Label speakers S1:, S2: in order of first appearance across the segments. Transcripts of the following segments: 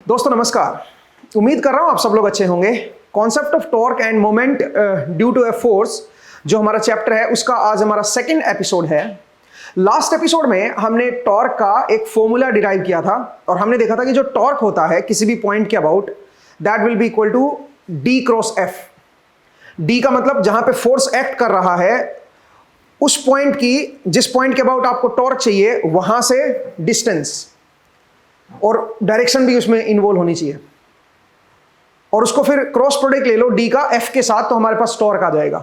S1: दोस्तों नमस्कार। उम्मीद कर रहा हूं आप सब लोग अच्छे होंगे। Concept of torque and moment due to a force जो हमारा चैप्टर है उसका आज हमारा सेकंड एपिसोड है। लास्ट एपिसोड में हमने टॉर्क का एक फॉर्मूला डिराइव किया था और हमने देखा था कि जो टॉर्क होता है किसी भी पॉइंट के about that will be equal to D cross F. D का मतलब जहां पे फोर्स एक्ट कर रहा है उस पॉइंट की, जिस पॉइंट के अबाउट आपको टॉर्क चाहिए वहां से डिस्टेंस और डायरेक्शन भी उसमें इन्वॉल्व होनी चाहिए और उसको फिर क्रॉस प्रोडक्ट ले लो डी का एफ के साथ तो हमारे पास टॉर्क आ जाएगा।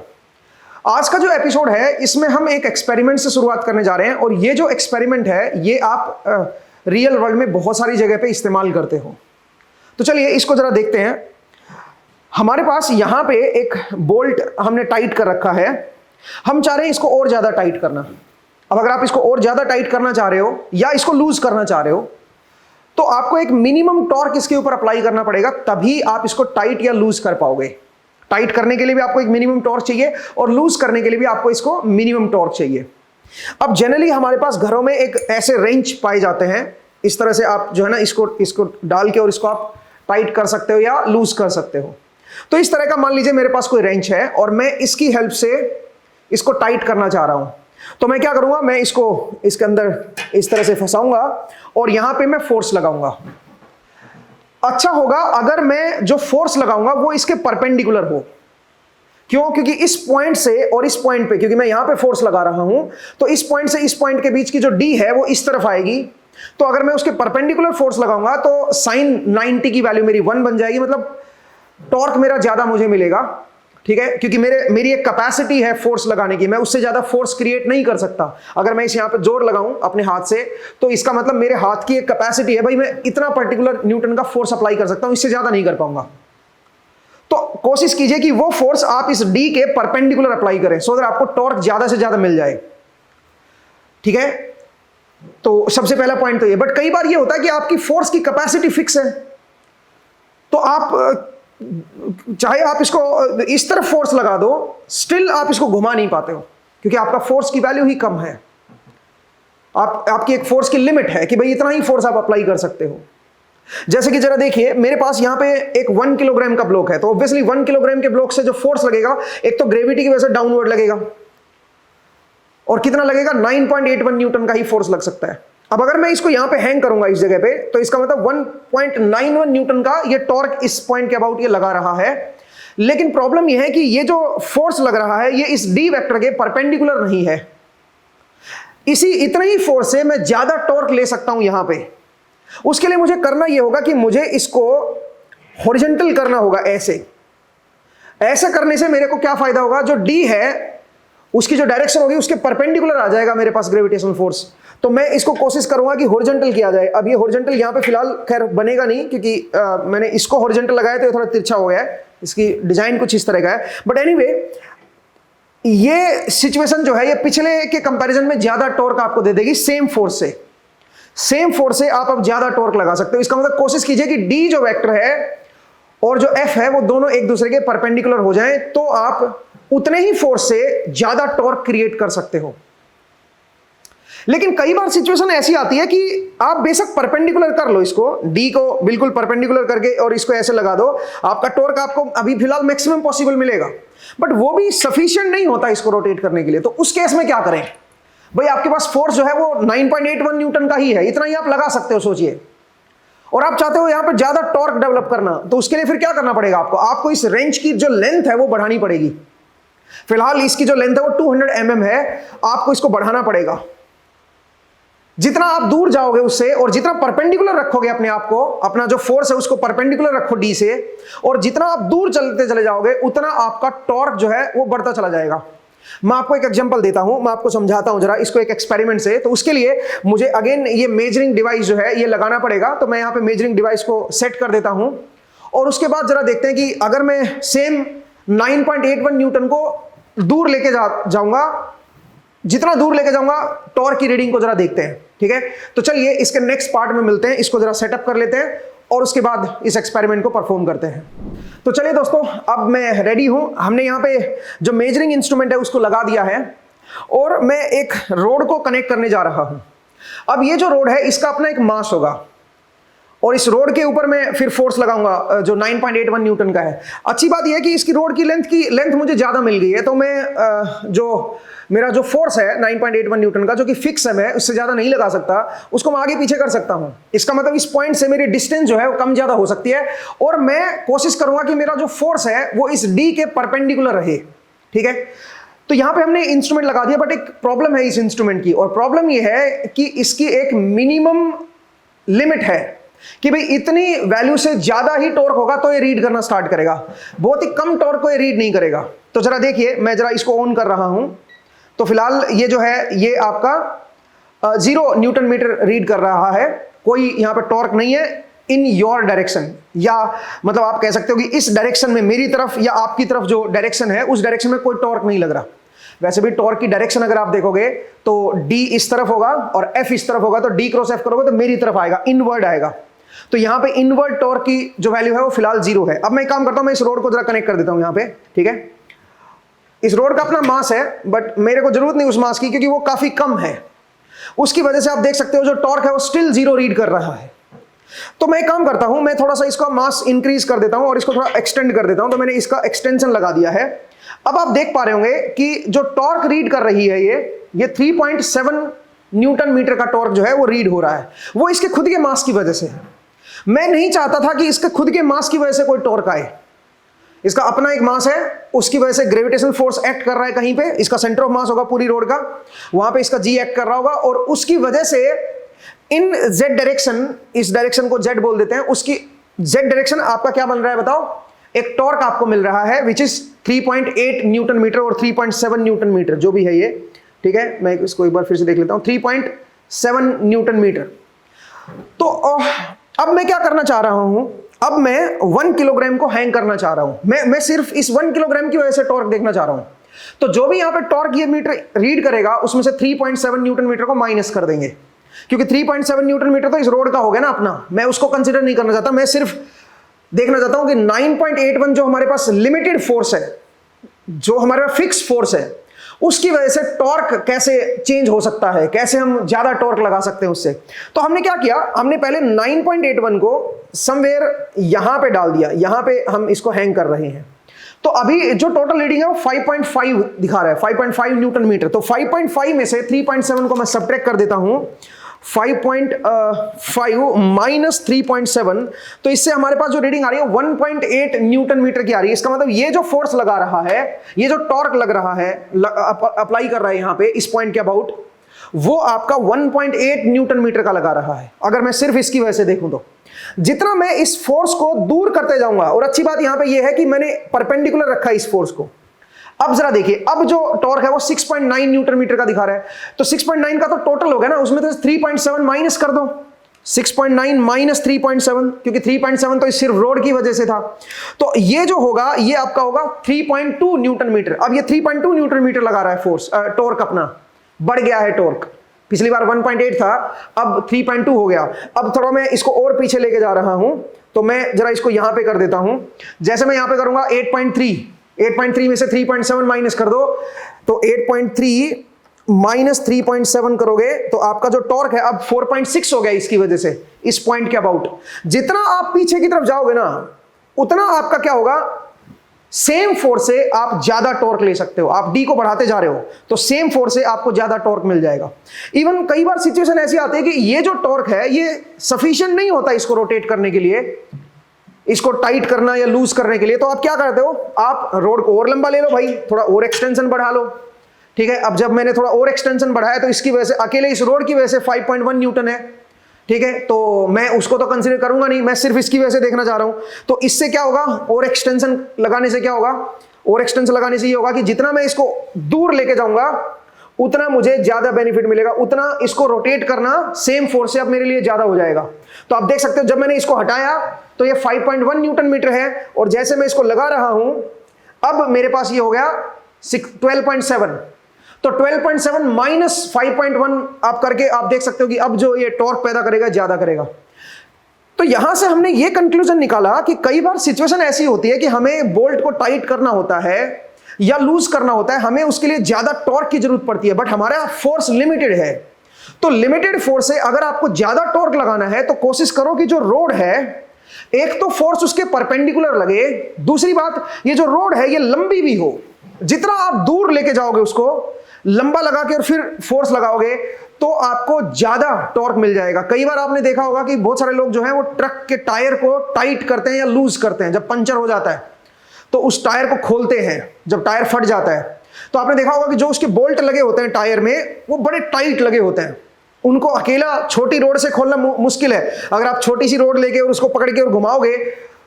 S1: आज का जो एपिसोड है इसमें हम एक एक्सपेरिमेंट से शुरुआत करने जा रहे हैं और ये जो एक्सपेरिमेंट है ये आप रियल वर्ल्ड में बहुत सारी जगह पे इस्तेमाल करते हो। तो चलिए इसको जरा देखते हैं। हमारे पास यहां पे एक बोल्ट हमने टाइट कर रखा है, हम चाह रहे हैं इसको और ज्यादा टाइट करना। अब अगर आप इसको और ज्यादा टाइट करना चाह रहे हो या इसको लूज करना चाह रहे हो तो आपको एक मिनिमम टॉर्क इसके ऊपर अप्लाई करना पड़ेगा, तभी आप इसको टाइट या लूज कर पाओगे। टाइट करने के लिए भी आपको एक मिनिमम टॉर्क चाहिए और लूज करने के लिए भी आपको इसको मिनिमम टॉर्क चाहिए। अब जनरली हमारे पास घरों में एक ऐसे रेंच पाए जाते हैं, इस तरह से आप जो है ना इसको डाल के और इसको आप टाइट कर सकते हो या लूज कर सकते हो। तो इस तरह का मान लीजिए मेरे पास कोई रेंच है और मैं इसकी हेल्प से इसको टाइट करना चाह रहा हूं, तो मैं क्या करूंगा, मैं इसको इसके अंदर इस तरह से फंसाऊंगा और यहां पे मैं फोर्स लगाऊंगा। अच्छा होगा अगर मैं जो फोर्स लगाऊंगा वो इसके परपेंडिकुलर हो। क्यों? क्योंकि इस पॉइंट से और इस पॉइंट पे, क्योंकि मैं यहां पे फोर्स लगा रहा हूं तो इस पॉइंट से इस पॉइंट के बीच की जो डी है वो इस तरफ आएगी। तो अगर मैं उसके परपेंडिकुलर फोर्स लगाऊंगा तो साइन 90 की वैल्यू मेरी 1 बन जाएगी, मतलब टॉर्क मेरा ज्यादा मुझे मिलेगा। ठीक है, क्योंकि मेरी एक कैपेसिटी है फोर्स लगाने की, मैं उससे ज्यादा फोर्स क्रिएट नहीं कर सकता। अगर मैं इस यहां पे जोर लगाऊं अपने हाथ से तो इसका मतलब मेरे हाथ की एक कैपेसिटी है, भाई मैं इतना पर्टिकुलर न्यूटन का फोर्स अप्लाई कर सकता हूं, इससे ज्यादा नहीं कर पाऊंगा। तो कोशिश कीजिए कि वो फोर्स आप इस डी के परपेंडिकुलर अप्लाई करें सो दैट आपको टॉर्क ज्यादा से ज्यादा मिल जाए। ठीक है, तो सबसे पहला पॉइंट तो ये। बट कई बार ये होता है कि आपकी फोर्स की कैपेसिटी फिक्स है, तो आप चाहे आप इसको इस तरफ फोर्स लगा दो स्टिल आप इसको घुमा नहीं पाते हो, क्योंकि आपका फोर्स की वैल्यू ही कम है। आपकी एक फोर्स की लिमिट है कि भाई इतना ही फोर्स आप अप्लाई कर सकते हो। जैसे कि जरा देखिए, मेरे पास यहां पे एक 1 किलोग्राम का ब्लॉक है, तो ऑब्वियसली 1 किलोग्राम के ब्लॉक से जो फोर्स लगेगा एक तो ग्रेविटी की वजह से डाउनवर्ड लगेगा और कितना लगेगा, 9.81 न्यूटन का ही फोर्स लग सकता है। अब अगर मैं इसको यहां पे हैंग करूंगा इस जगह पे तो इसका मतलब 1.91 न्यूटन का ये टॉर्क इस पॉइंट के अबाउट ये लगा रहा है। लेकिन प्रॉब्लम ये है कि ये जो फोर्स लग रहा है ये इस डी वेक्टर के परपेंडिकुलर नहीं है। इसी इतने ही फोर्स से मैं ज्यादा टॉर्क ले सकता हूं यहां पे। उसके लिए मुझे करना यह होगा कि मुझे इसको हॉरिजॉन्टल करना होगा। ऐसे करने से मेरे को क्या फायदा होगा, जो डी है उसकी जो डायरेक्शन होगी उसके परपेंडिकुलर आ जाएगा मेरे पास ग्रेविटेशनल फोर्स। तो मैं इसको कोशिश करूंगा कि हॉरिजॉन्टल किया जाए। अब ये हॉरिजॉन्टल यहां पे फिलहाल खैर बनेगा नहीं, क्योंकि मैंने इसको हॉरिजॉन्टल लगाया तो ये थोड़ा तिरछा हो गया है, इसकी डिजाइन कुछ इस तरह का है। बट एनीवे ये सिचुएशन जो है ये पिछले के कंपैरिजन में ज्यादा टॉर्क आपको दे देगी। सेम फोर्स से आप अब ज्यादा टॉर्क लगा सकते हो। इसका मतलब कोशिश कीजिए कि डी जो वेक्टर है और जो एफ है वो दोनों एक दूसरे के परपेंडिकुलर हो जाएं, तो आप उतने ही फोर्स से ज्यादा टॉर्क क्रिएट कर सकते हो। लेकिन कई बार सिचुएशन ऐसी आती है कि आप बेशक परपेंडिकुलर कर लो, इसको डी को बिल्कुल परपेंडिकुलर करके और इसको ऐसे लगा दो, आपका टॉर्क आपको अभी फिलहाल मैक्सिमम पॉसिबल मिलेगा, बट वो भी सफिशिएंट नहीं होता इसको रोटेट करने के लिए। तो उस केस में क्या करें, भाई आपके पास फोर्स जो है वो 9.81 न्यूटन का ही है, इतना ही आप लगा सकते हो सोचिए, और आप चाहते हो यहां पर ज्यादा टॉर्क डेवलप करना, तो उसके लिए फिर क्या करना पड़ेगा आपको इस रेंज की जो लेंथ है वो बढ़ानी पड़ेगी। फिलहाल इसकी जो लेंथ है वो 200 mm है, आपको इसको बढ़ाना पड़ेगा। जितना आप दूर जाओगे उससे और जितना परपेंडिकुलर रखोगे अपने आप को, अपना जो फोर्स है उसको परपेंडिकुलर रखो डी से, और जितना आप दूर चलते चले जाओगे उतना आपका टॉर्क जो है वो बढ़ता चला जाएगा। मैं आपको एक एग्जांपल देता हूं, मैं आपको समझाता हूं जरा इसको एक एक्सपेरिमेंट से। तो उसके लिए मुझे अगेन ये मेजरिंग डिवाइस जो है ये लगाना पड़ेगा। तो मैं यहां पे मेजरिंग डिवाइस को सेट कर देता हूं और उसके बाद जरा देखते हैं कि अगर मैं सेम 9.81 न्यूटन को दूर लेके जाऊंगा, जितना दूर लेके जाऊंगा टॉर्क की रीडिंग को जरा देखते हैं। ठीक है, तो चलिए इसके नेक्स्ट पार्ट में मिलते हैं, इसको जरा सेटअप कर लेते हैं और उसके बाद इस एक्सपेरिमेंट को परफॉर्म करते हैं। तो चलिए दोस्तों, अब मैं रेडी हूं। हमने यहाँ पे जो मेजरिंग इंस्ट्रूमेंट है उसको लगा दिया है और मैं एक रोड को कनेक्ट करने जा रहा हूं। अब ये जो रोड है इसका अपना एक मास होगा और इस रोड के ऊपर मैं फिर फोर्स लगाऊंगा जो 9.81 न्यूटन का है। अच्छी बात यह है कि इसकी रोड की लेंथ मुझे ज्यादा मिल गई है, तो मैं जो मेरा जो फोर्स है 9.81 न्यूटन का, जो कि फिक्स है, मैं उससे ज्यादा नहीं लगा सकता, उसको मैं आगे पीछे कर सकता हूं। इसका मतलब इस पॉइंट से मेरी डिस्टेंस जो है वो कम ज्यादा हो सकती है, और मैं कोशिश करूंगा कि मेरा जो फोर्स है वो इस डी के परपेंडिकुलर रहे। ठीक है, तो यहां पे हमने इंस्ट्रूमेंट लगा दिया, बट एक प्रॉब्लम है इस इंस्ट्रूमेंट की, और प्रॉब्लम ये है कि इसकी एक मिनिमम लिमिट है कि भाई इतनी वैल्यू से ज्यादा ही टॉर्क होगा तो ये रीड करना स्टार्ट करेगा, बहुत ही कम टॉर्क को ये रीड नहीं करेगा। तो जरा देखिए, मैं जरा इसको ऑन कर रहा हूं, तो फिलहाल ये जो है ये आपका 0 न्यूटन मीटर रीड कर रहा है, कोई यहां पे टॉर्क नहीं है इन योर डायरेक्शन, या मतलब आप कह सकते हो कि इस डायरेक्शन में, मेरी तरफ या आपकी तरफ जो डायरेक्शन है उस डायरेक्शन में कोई टॉर्क नहीं लग रहा। वैसे भी टॉर्क की डायरेक्शन अगर आप देखोगे तो डी इस तरफ होगा और एफ इस तरफ होगा, तो डी क्रॉस एफ करोगे तो मेरी तरफ आएगा, इनवर्ड आएगा। तो यहां पे इनवर्ड टॉर्क की जो वैल्यू है वो फिलहाल 0 है। अब मैं एक काम करता हूं, मैं इस रोड को जरा कनेक्ट कर देता हूं यहां पे। ठीक है, इस रोड का अपना मास है, बट मेरे को जरूरत नहीं उस मास की, क्योंकि वो काफी कम है। उसकी वजह से आप देख सकते हो जो टॉर्क है वो स्टिल 0 रीड कर रहा है। तो मैं एक काम करता हूं, मैं थोड़ा सा इसका मास इंक्रीज कर देता हूं और इसको थोड़ा एक्सटेंड कर देता हूं। तो मैंने इसका एक्सटेंशन लगा दिया है। अब आप देख पा रहे होंगे कि जो टॉर्क रीड कर रही है ये 3.7 न्यूटन मीटर का टॉर्क जो है वो रीड हो रहा है, वो इसके खुद के मास की वजह से है। मैं नहीं चाहता था कि इसके खुद के मास की वजह से कोई टॉर्क आए, इसका अपना एक मास है, उसकी वजह से ग्रेविटेशनल फोर्स एक्ट कर रहा है कहीं पे, इसका सेंटर ऑफ मास होगा पूरी रोड का, वहां पे इसका जी एक्ट कर रहा होगा, और उसकी वजह से इन जेड डायरेक्शन, इस डायरेक्शन को जेड बोल देते हैं, उसकी जेड डायरेक्शन आपका क्या बन रहा है बताओ, एक टॉर्क आपको मिल रहा है विच इज 3.8 न्यूटन मीटर और 3.7 न्यूटन मीटर जो भी है ये। ठीक है, मैं इसको एक बार फिर से देख लेता हूं, 3.7 न्यूटन मीटर। तो अब मैं क्या करना चाह रहा हूं, अब मैं 1 किलोग्राम को हैंग करना चाह रहा हूं। मैं सिर्फ इस 1 किलोग्राम की वजह से टॉर्क देखना चाह रहा हूं। तो जो भी यहां पे टॉर्क ये मीटर रीड करेगा उसमें से 3.7 न्यूटन मीटर को माइनस कर देंगे, क्योंकि 3.7 न्यूटन मीटर तो इस रोड का हो गया ना अपना, मैं उसको कंसीडर नहीं करना चाहता। मैं सिर्फ देखना चाहता हूं कि 9.81 जो हमारे पास लिमिटेड फोर्स है, जो हमारे पास फिक्स फोर्स है, उसकी वजह से टॉर्क कैसे चेंज हो सकता है, कैसे हम ज्यादा टॉर्क लगा सकते हैं उससे। तो हमने क्या किया, हमने पहले 9.81 को समवेयर यहां पे डाल दिया, यहां पे हम इसको हैंग कर रहे हैं। तो अभी जो टोटल रीडिंग है वो 5.5 दिखा रहा है, 5.5 न्यूटन मीटर। तो 5.5 में से 3.7 को मैं सब्ट्रैक्ट कर देता हूं, 5.5 माइनस 3.7, तो इससे हमारे पास जो रीडिंग आ रही है 1.8 न्यूटन मीटर की आ रही है। इसका मतलब ये जो फोर्स लगा रहा है, ये जो टॉर्क लग रहा है, अप्लाई कर रहा है यहां पे इस पॉइंट के अबाउट, वो आपका 1.8 न्यूटन मीटर का लगा रहा है। अगर मैं सिर्फ इसकी वजह से देखूं तो जितना मैं इस फोर्स को दूर करते जाऊंगा, और अच्छी बात यहां पे ये है कि मैंने परपेंडिकुलर रखा है इस फोर्स को। अब जरा देखिए, अब जो टॉर्क है वो 6.9 न्यूटन मीटर का दिखा रहा है, तो 6.9 का तो टोटल हो गया ना, उसमें तो 3.7 माइनस कर दो, 6.9 माइनस 3.7, क्योंकि 3.7 तो सिर्फ रोड की वजह से था। तो ये जो होगा ये आपका होगा 3.2 न्यूटन मीटर। अब ये 3.2 न्यूटन मीटर लगा रहा है फोर्स, टॉर्क अपना बढ़ गया है टॉर्क। पिछली बार 1.8 था, अब 3.2 हो गया। अब थोड़ा मैं इसको और पीछे लेके जा रहा हूं, तो मैं जरा इसको यहां पे कर देता हूं। जैसे मैं यहां पे करूंगा 8.3 में से 3.7 माइनस कर दो, तो 8.3 माइनस 3.7 करोगे तो आपका जो टॉर्क है अब 4.6 हो गया इसकी वजह से, इस पॉइंट के अबाउट। जितना आप पीछे की तरफ जाओगे ना, उतना आपका क्या होगा, सेम फोर्स से आप ज्यादा टॉर्क ले सकते हो। आप डी को बढ़ाते जा रहे हो तो सेम फोर्स से आपको ज्यादा टॉर्क मिल जाएगा। इवन कई बार सिचुएशन ऐसी आती है कि ये जो टॉर्क है ये सफिशिएंट नहीं होता इसको रोटेट करने के लिए, इसको टाइट करना या लूज करने के लिए। तो आप क्या करते हो, आप रोड को और लंबा ले लो भाई, थोड़ा और एक्सटेंशन बढ़ा लो। ठीक है, अब जब मैंने थोड़ा और एक्सटेंशन बढ़ाया तो इसकी वजह से, अकेले इस रोड की वजह से 5.1 न्यूटन है। ठीक है, तो मैं उसको तो कंसीडर करूंगा नहीं, मैं सिर्फ इसकी वजह से देखना चाह रहा हूं। तो इससे क्या होगा, और एक्सटेंशन लगाने से क्या होगा, और एक्सटेंशन लगाने से ये होगा कि जितना मैं इसको दूर लेके जाऊंगा उतना मुझे ज्यादा बेनिफिट मिलेगा, उतना इसको रोटेट करना सेम फोर्स से अब मेरे लिए ज्यादा हो जाएगा। तो आप देख सकते हो जब मैंने इसको हटाया तो ये 5.1 न्यूटन मीटर है, और जैसे मैं इसको लगा रहा हूं अब मेरे पास ये हो गया 12.7। तो 12.7 माइनस 5.1 आप करके आप देख सकते हो कि अब जो ये टॉर्क पैदा करेगा ज्यादा करेगा। तो यहां से हमने ये कंक्लूजन निकाला कि कई बार सिचुएशन ऐसी होती है कि हमें बोल्ट को टाइट करना होता है या लूज करना होता है, हमें उसके लिए ज्यादा टॉर्क की जरूरत पड़ती है, बट हमारा फोर्स लिमिटेड है। तो लिमिटेड फोर्स से अगर आपको ज्यादा टॉर्क लगाना है तो कोशिश करो कि जो रोड है, एक तो फोर्स उसके परपेंडिकुलर लगे, दूसरी बात ये जो रोड है ये लंबी भी हो। जितना आप दूर लेके जाओगे उसको लंबा लगा के और फिर फोर्स लगाओगे तो आपको ज्यादा टॉर्क मिल जाएगा। कई बार आपने देखा होगा कि बहुत सारे लोग जो है वो ट्रक के टायर को टाइट करते हैं या लूज करते हैं। जब पंचर हो जाता है तो उस टायर को खोलते हैं, जब टायर फट जाता है तो आपने देखा होगा कि जो उसके बोल्ट लगे होते हैं टायर में वो बड़े टाइट लगे होते हैं। उनको अकेला छोटी रोड से खोलना मुश्किल है। अगर आप छोटी सी रोड लेके और उसको पकड़ के और घुमाओगे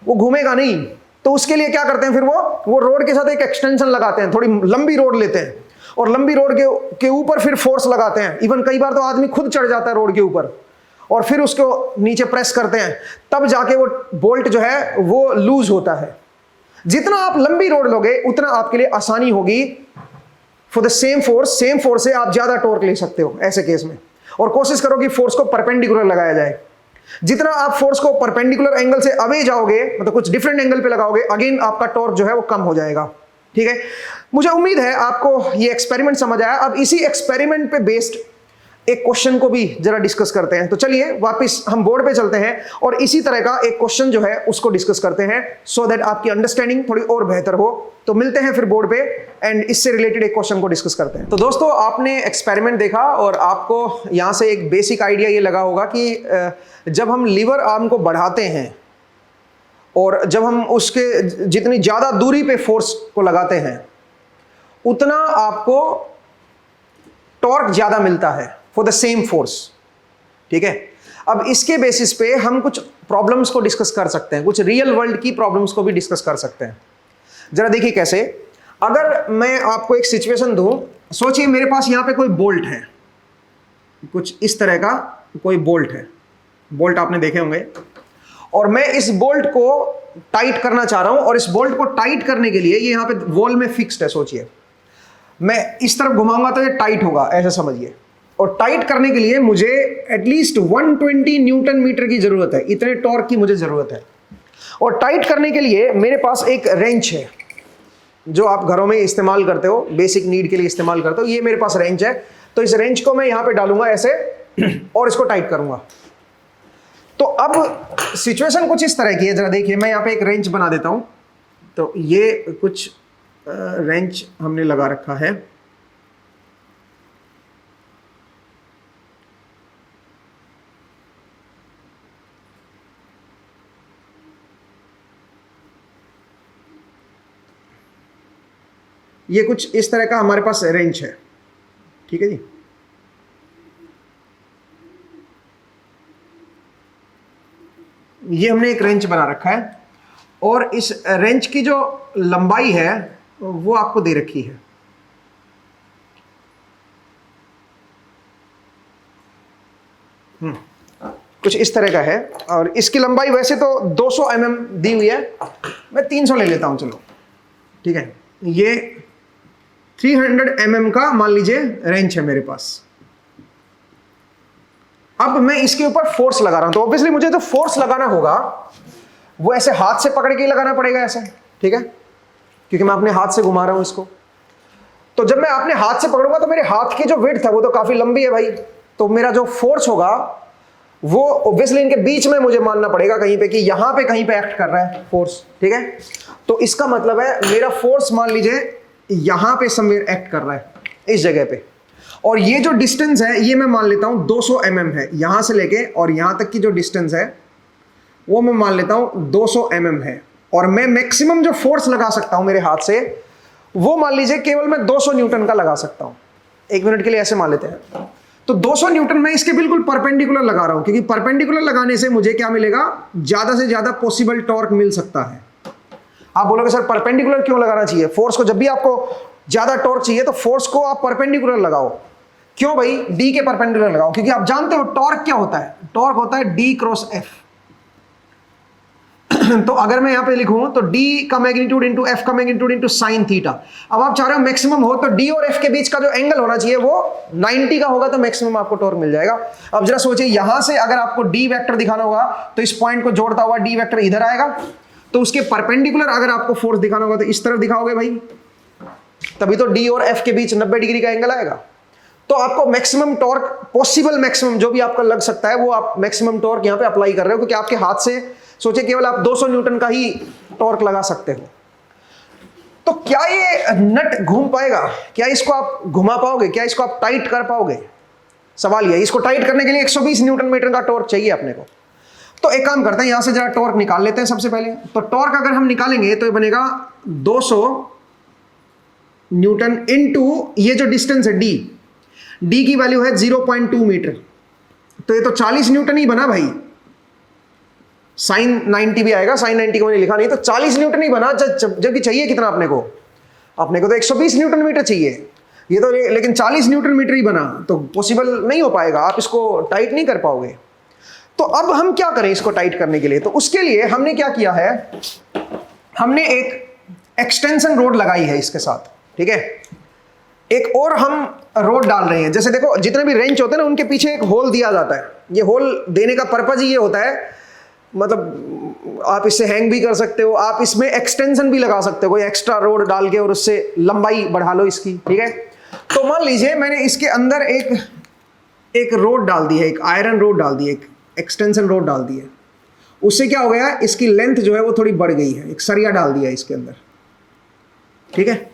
S1: वो घूमेगा नहीं। तो उसके लिए क्या करते हैं फिर वो रोड के साथ एक एक्सटेंशन लगाते हैं, थोड़ी लंबी रोड लेते हैं और लंबी रोड के ऊपर फिर फोर्स लगाते हैं। इवन कई बार तो आदमी खुद चढ़ जाता है रोड के ऊपर और फिर उसको नीचे प्रेस करते हैं, तब जाके वो बोल्ट जो है वो लूज होता है। जितना आप लंबी रोड लोगे उतना आपके लिए आसानी होगी। फॉर द सेम फोर्स से आप ज्यादा टॉर्क ले सकते हो ऐसे केस में। और कोशिश करो कि फोर्स को परपेंडिकुलर लगाया जाए। जितना आप फोर्स को परपेंडिकुलर एंगल से अवे जाओगे, मतलब कुछ डिफरेंट एंगल पे लगाओगे, अगेन आपका टॉर्क जो है वो कम हो जाएगा। ठीक है, मुझे उम्मीद है आपको ये एक्सपेरिमेंट समझ आया। अब इसी एक्सपेरिमेंट पे बेस्ड एक क्वेश्चन को भी जरा डिस्कस करते हैं। तो चलिए वापस हम बोर्ड पे चलते हैं और इसी तरह का एक क्वेश्चन जो है उसको डिस्कस करते हैं, सो दैट आपकी अंडरस्टैंडिंग थोड़ी और बेहतर हो। तो मिलते हैं फिर बोर्ड पे एंड इससे रिलेटेड एक क्वेश्चन को डिस्कस करते हैं। तो दोस्तों आपने एक्सपेरिमेंट देखा और आपको यहां से एक बेसिक आइडिया ये लगा होगा कि जब हम लीवर आर्म को बढ़ाते हैं और जब हम उसके जितनी ज्यादा दूरी पे फोर्स को लगाते हैं उतना आपको टॉर्क ज्यादा मिलता है फॉर द सेम फोर्स। ठीक है, अब इसके बेसिस पे हम कुछ प्रॉब्लम्स को डिस्कस कर सकते हैं, कुछ रियल वर्ल्ड की प्रॉब्लम्स को भी डिस्कस कर सकते हैं। जरा देखिए कैसे। अगर मैं आपको एक सिचुएशन दूं, सोचिए मेरे पास यहां पे कोई बोल्ट है, कुछ इस तरह का कोई बोल्ट है, बोल्ट आपने देखे होंगे, और मैं इस बोल्ट को टाइट करना चाह रहा हूं। और इस बोल्ट को टाइट करने के लिए ये यहां पे वॉल में फिक्स्ड है। सोचिए मैं इस तरफ घुमाऊंगा तो ये टाइट होगा, ऐसा समझिए। और टाइट करने के लिए मुझे एटलीस्ट 120 न्यूटन मीटर की जरूरत है, इतने टॉर्क की मुझे जरूरत है। और टाइट करने के लिए मेरे पास एक रेंच है जो आप घरों में इस्तेमाल करते हो, बेसिक नीड के लिए इस्तेमाल करते हो। ये मेरे पास रेंच है, तो इस रेंच को मैं यहां पे डालूंगा ऐसे और इसको टाइट करूंगा। तो अब सिचुएशन कुछ इस तरह की है, जरा देखिए मैं यहां पे एक रेंच बना देता हूं। तो ये कुछ रेंच हमने लगा रखा है। ये कुछ इस तरह का हमारे पास रेंच है। ठीक है जी, ये हमने एक रेंच बना रखा है और इस रेंच की जो लंबाई है वो आपको दे रखी है। कुछ इस तरह का है और इसकी लंबाई वैसे तो 200 mm दी हुई है, मैं 300 ले लेता हूं चलो। ठीक है, ये 300 mm का मान लीजिए रेंच है मेरे पास। अब मैं इसके ऊपर फोर्स लगा रहा हूं, तो ऑब्वियसली मुझे जो फोर्स लगाना होगा वो ऐसे हाथ से पकड़ के ही लगाना पड़ेगा ऐसे। ठीक है, क्योंकि मैं अपने हाथ से घुमा रहा हूं इसको। तो जब मैं अपने हाथ से पकड़ूंगा तो मेरे हाथ की जो विड्थ है वो तो काफी लंबी है भाई, तो मेरा जो फोर्स होगा वो ऑब्वियसली इनके बीच में मुझे मानना पड़ेगा कहीं पे कि यहां पे कहीं पे एक्ट कर रहा है फोर्स। ठीक है, तो इसका मतलब है मेरा फोर्स मान लीजिए यहां पे समवेयर एक्ट कर रहा है इस जगह पे, और ये जो डिस्टेंस है ये मैं मान लेता हूं 200 mm है। यहां से लेके और यहां तक की जो डिस्टेंस है वो मैं मान लेता हूं 200 mm है। और मैं मैक्सिमम जो फोर्स लगा सकता हूं मेरे हाथ से वो मान लीजिए केवल मैं 200 न्यूटन का लगा सकता हूं। एक मिनट के लिए ऐसे मान लेते हैं। तो 200 न्यूटन मैं इसके बिल्कुल परपेंडिकुलर लगा रहा हूं, क्योंकि परपेंडिकुलर लगाने से मुझे क्या मिलेगा, ज्यादा से ज्यादा पॉसिबल टॉर्क मिल सकता है। आप बोलोगे सर परपेंडिकुलर क्यों लगाना चाहिए? फोर्स को जब भी आपको ज्यादा टॉर्क चाहिए तो फोर्स को आप परपेंडिकुलर लगाओ। क्यों भाई? डी के परपेंडिकुलर लगाओ, क्योंकि आप जानते हो टॉर्क क्या होता है। टॉर्क होता है डी क्रॉस एफ। तो अगर मैं यहां पे लिखूं तो d का मैग्नीट्यूड इंटू एफ का मैग्नीट्यूड इंटू साइन थीटा। अब आप चाह रहे हो मैक्सिमम हो, तो d और f के बीच का जो एंगल होना चाहिए वो 90 का होगा, तो मैक्सिमम आपको टॉर्क मिल जाएगा। अब जरा सोचिए, यहां से अगर आपको d वेक्टर दिखाना होगा तो इस पॉइंट को जोड़ता हुआ d वेक्टर इधर आएगा, तो उसके परपेंडिकुलर अगर आपको फोर्स दिखाना होगा तो इस तरफ दिखाओगे भाई, तभी तो d और f के बीच 90 डिग्री का एंगल आएगा। तो आपको मैक्सिमम टॉर्क, पॉसिबल मैक्सिमम जो भी आपका लग सकता है, वो आप मैक्सिमम टॉर्क यहां पे अप्लाई कर रहे हो, क्योंकि आपके हाथ से सोचिए केवल आप 200 न्यूटन का ही टॉर्क लगा सकते हो। तो क्या ये नट घूम पाएगा? क्या इसको आप घुमा पाओगे? क्या इसको आप टाइट कर पाओगे? सवाल ये, इसको टाइट करने के लिए 120 न्यूटन मीटर का टॉर्क चाहिए अपने को। तो एक काम करते हैं, यहां से जरा टॉर्क निकाल लेते हैं सबसे पहले। तो टॉर्क अगर हम निकालेंगे तो ये बनेगा 200 न्यूटन इनटू ये जो डिस्टेंस है डी, डी की वैल्यू है 0.2 मीटर, तो ये तो 40 न्यूटन ही बना भाई। साइन 90 भी आएगा, साइन 90 को मैंने लिखा नहीं, तो 40 न्यूटन ही बना, जबकि चाहिए कितना अपने को? अपने को तो 120 न्यूटन मीटर चाहिए, ये तो लेकिन 40 न्यूटन मीटर ही बना, तो पॉसिबल नहीं हो पाएगा, आप इसको टाइट नहीं कर पाओगे। तो अब हम क्या करें इसको टाइट करने के लिए? तो उसके लिए हमने क्या किया है, हमने एक एक्सटेंशन रोड लगाई है इसके साथ, ठीक है। एक और हम रोड डाल रहे हैं। जैसे देखो, जितने भी रेंच होते हैं ना, उनके पीछे एक होल दिया जाता है। ये होल देने का पर्पज ही ये होता है, मतलब आप इससे हैंग भी कर सकते हो, आप इसमें एक्सटेंशन भी लगा सकते हो, कोई एक्स्ट्रा रोड डाल के और उससे लंबाई बढ़ा लो इसकी, ठीक है। तो मान लीजिए मैंने इसके अंदर एक रोड डाल दी है, एक आयरन रोड डाल दी है, एक एक्सटेंशन रोड डाल दी है। उससे क्या हो गया, इसकी लेंथ जो है वो थोड़ी बढ़ गई है। एक सरिया डाल दिया इसके अंदर, ठीक है,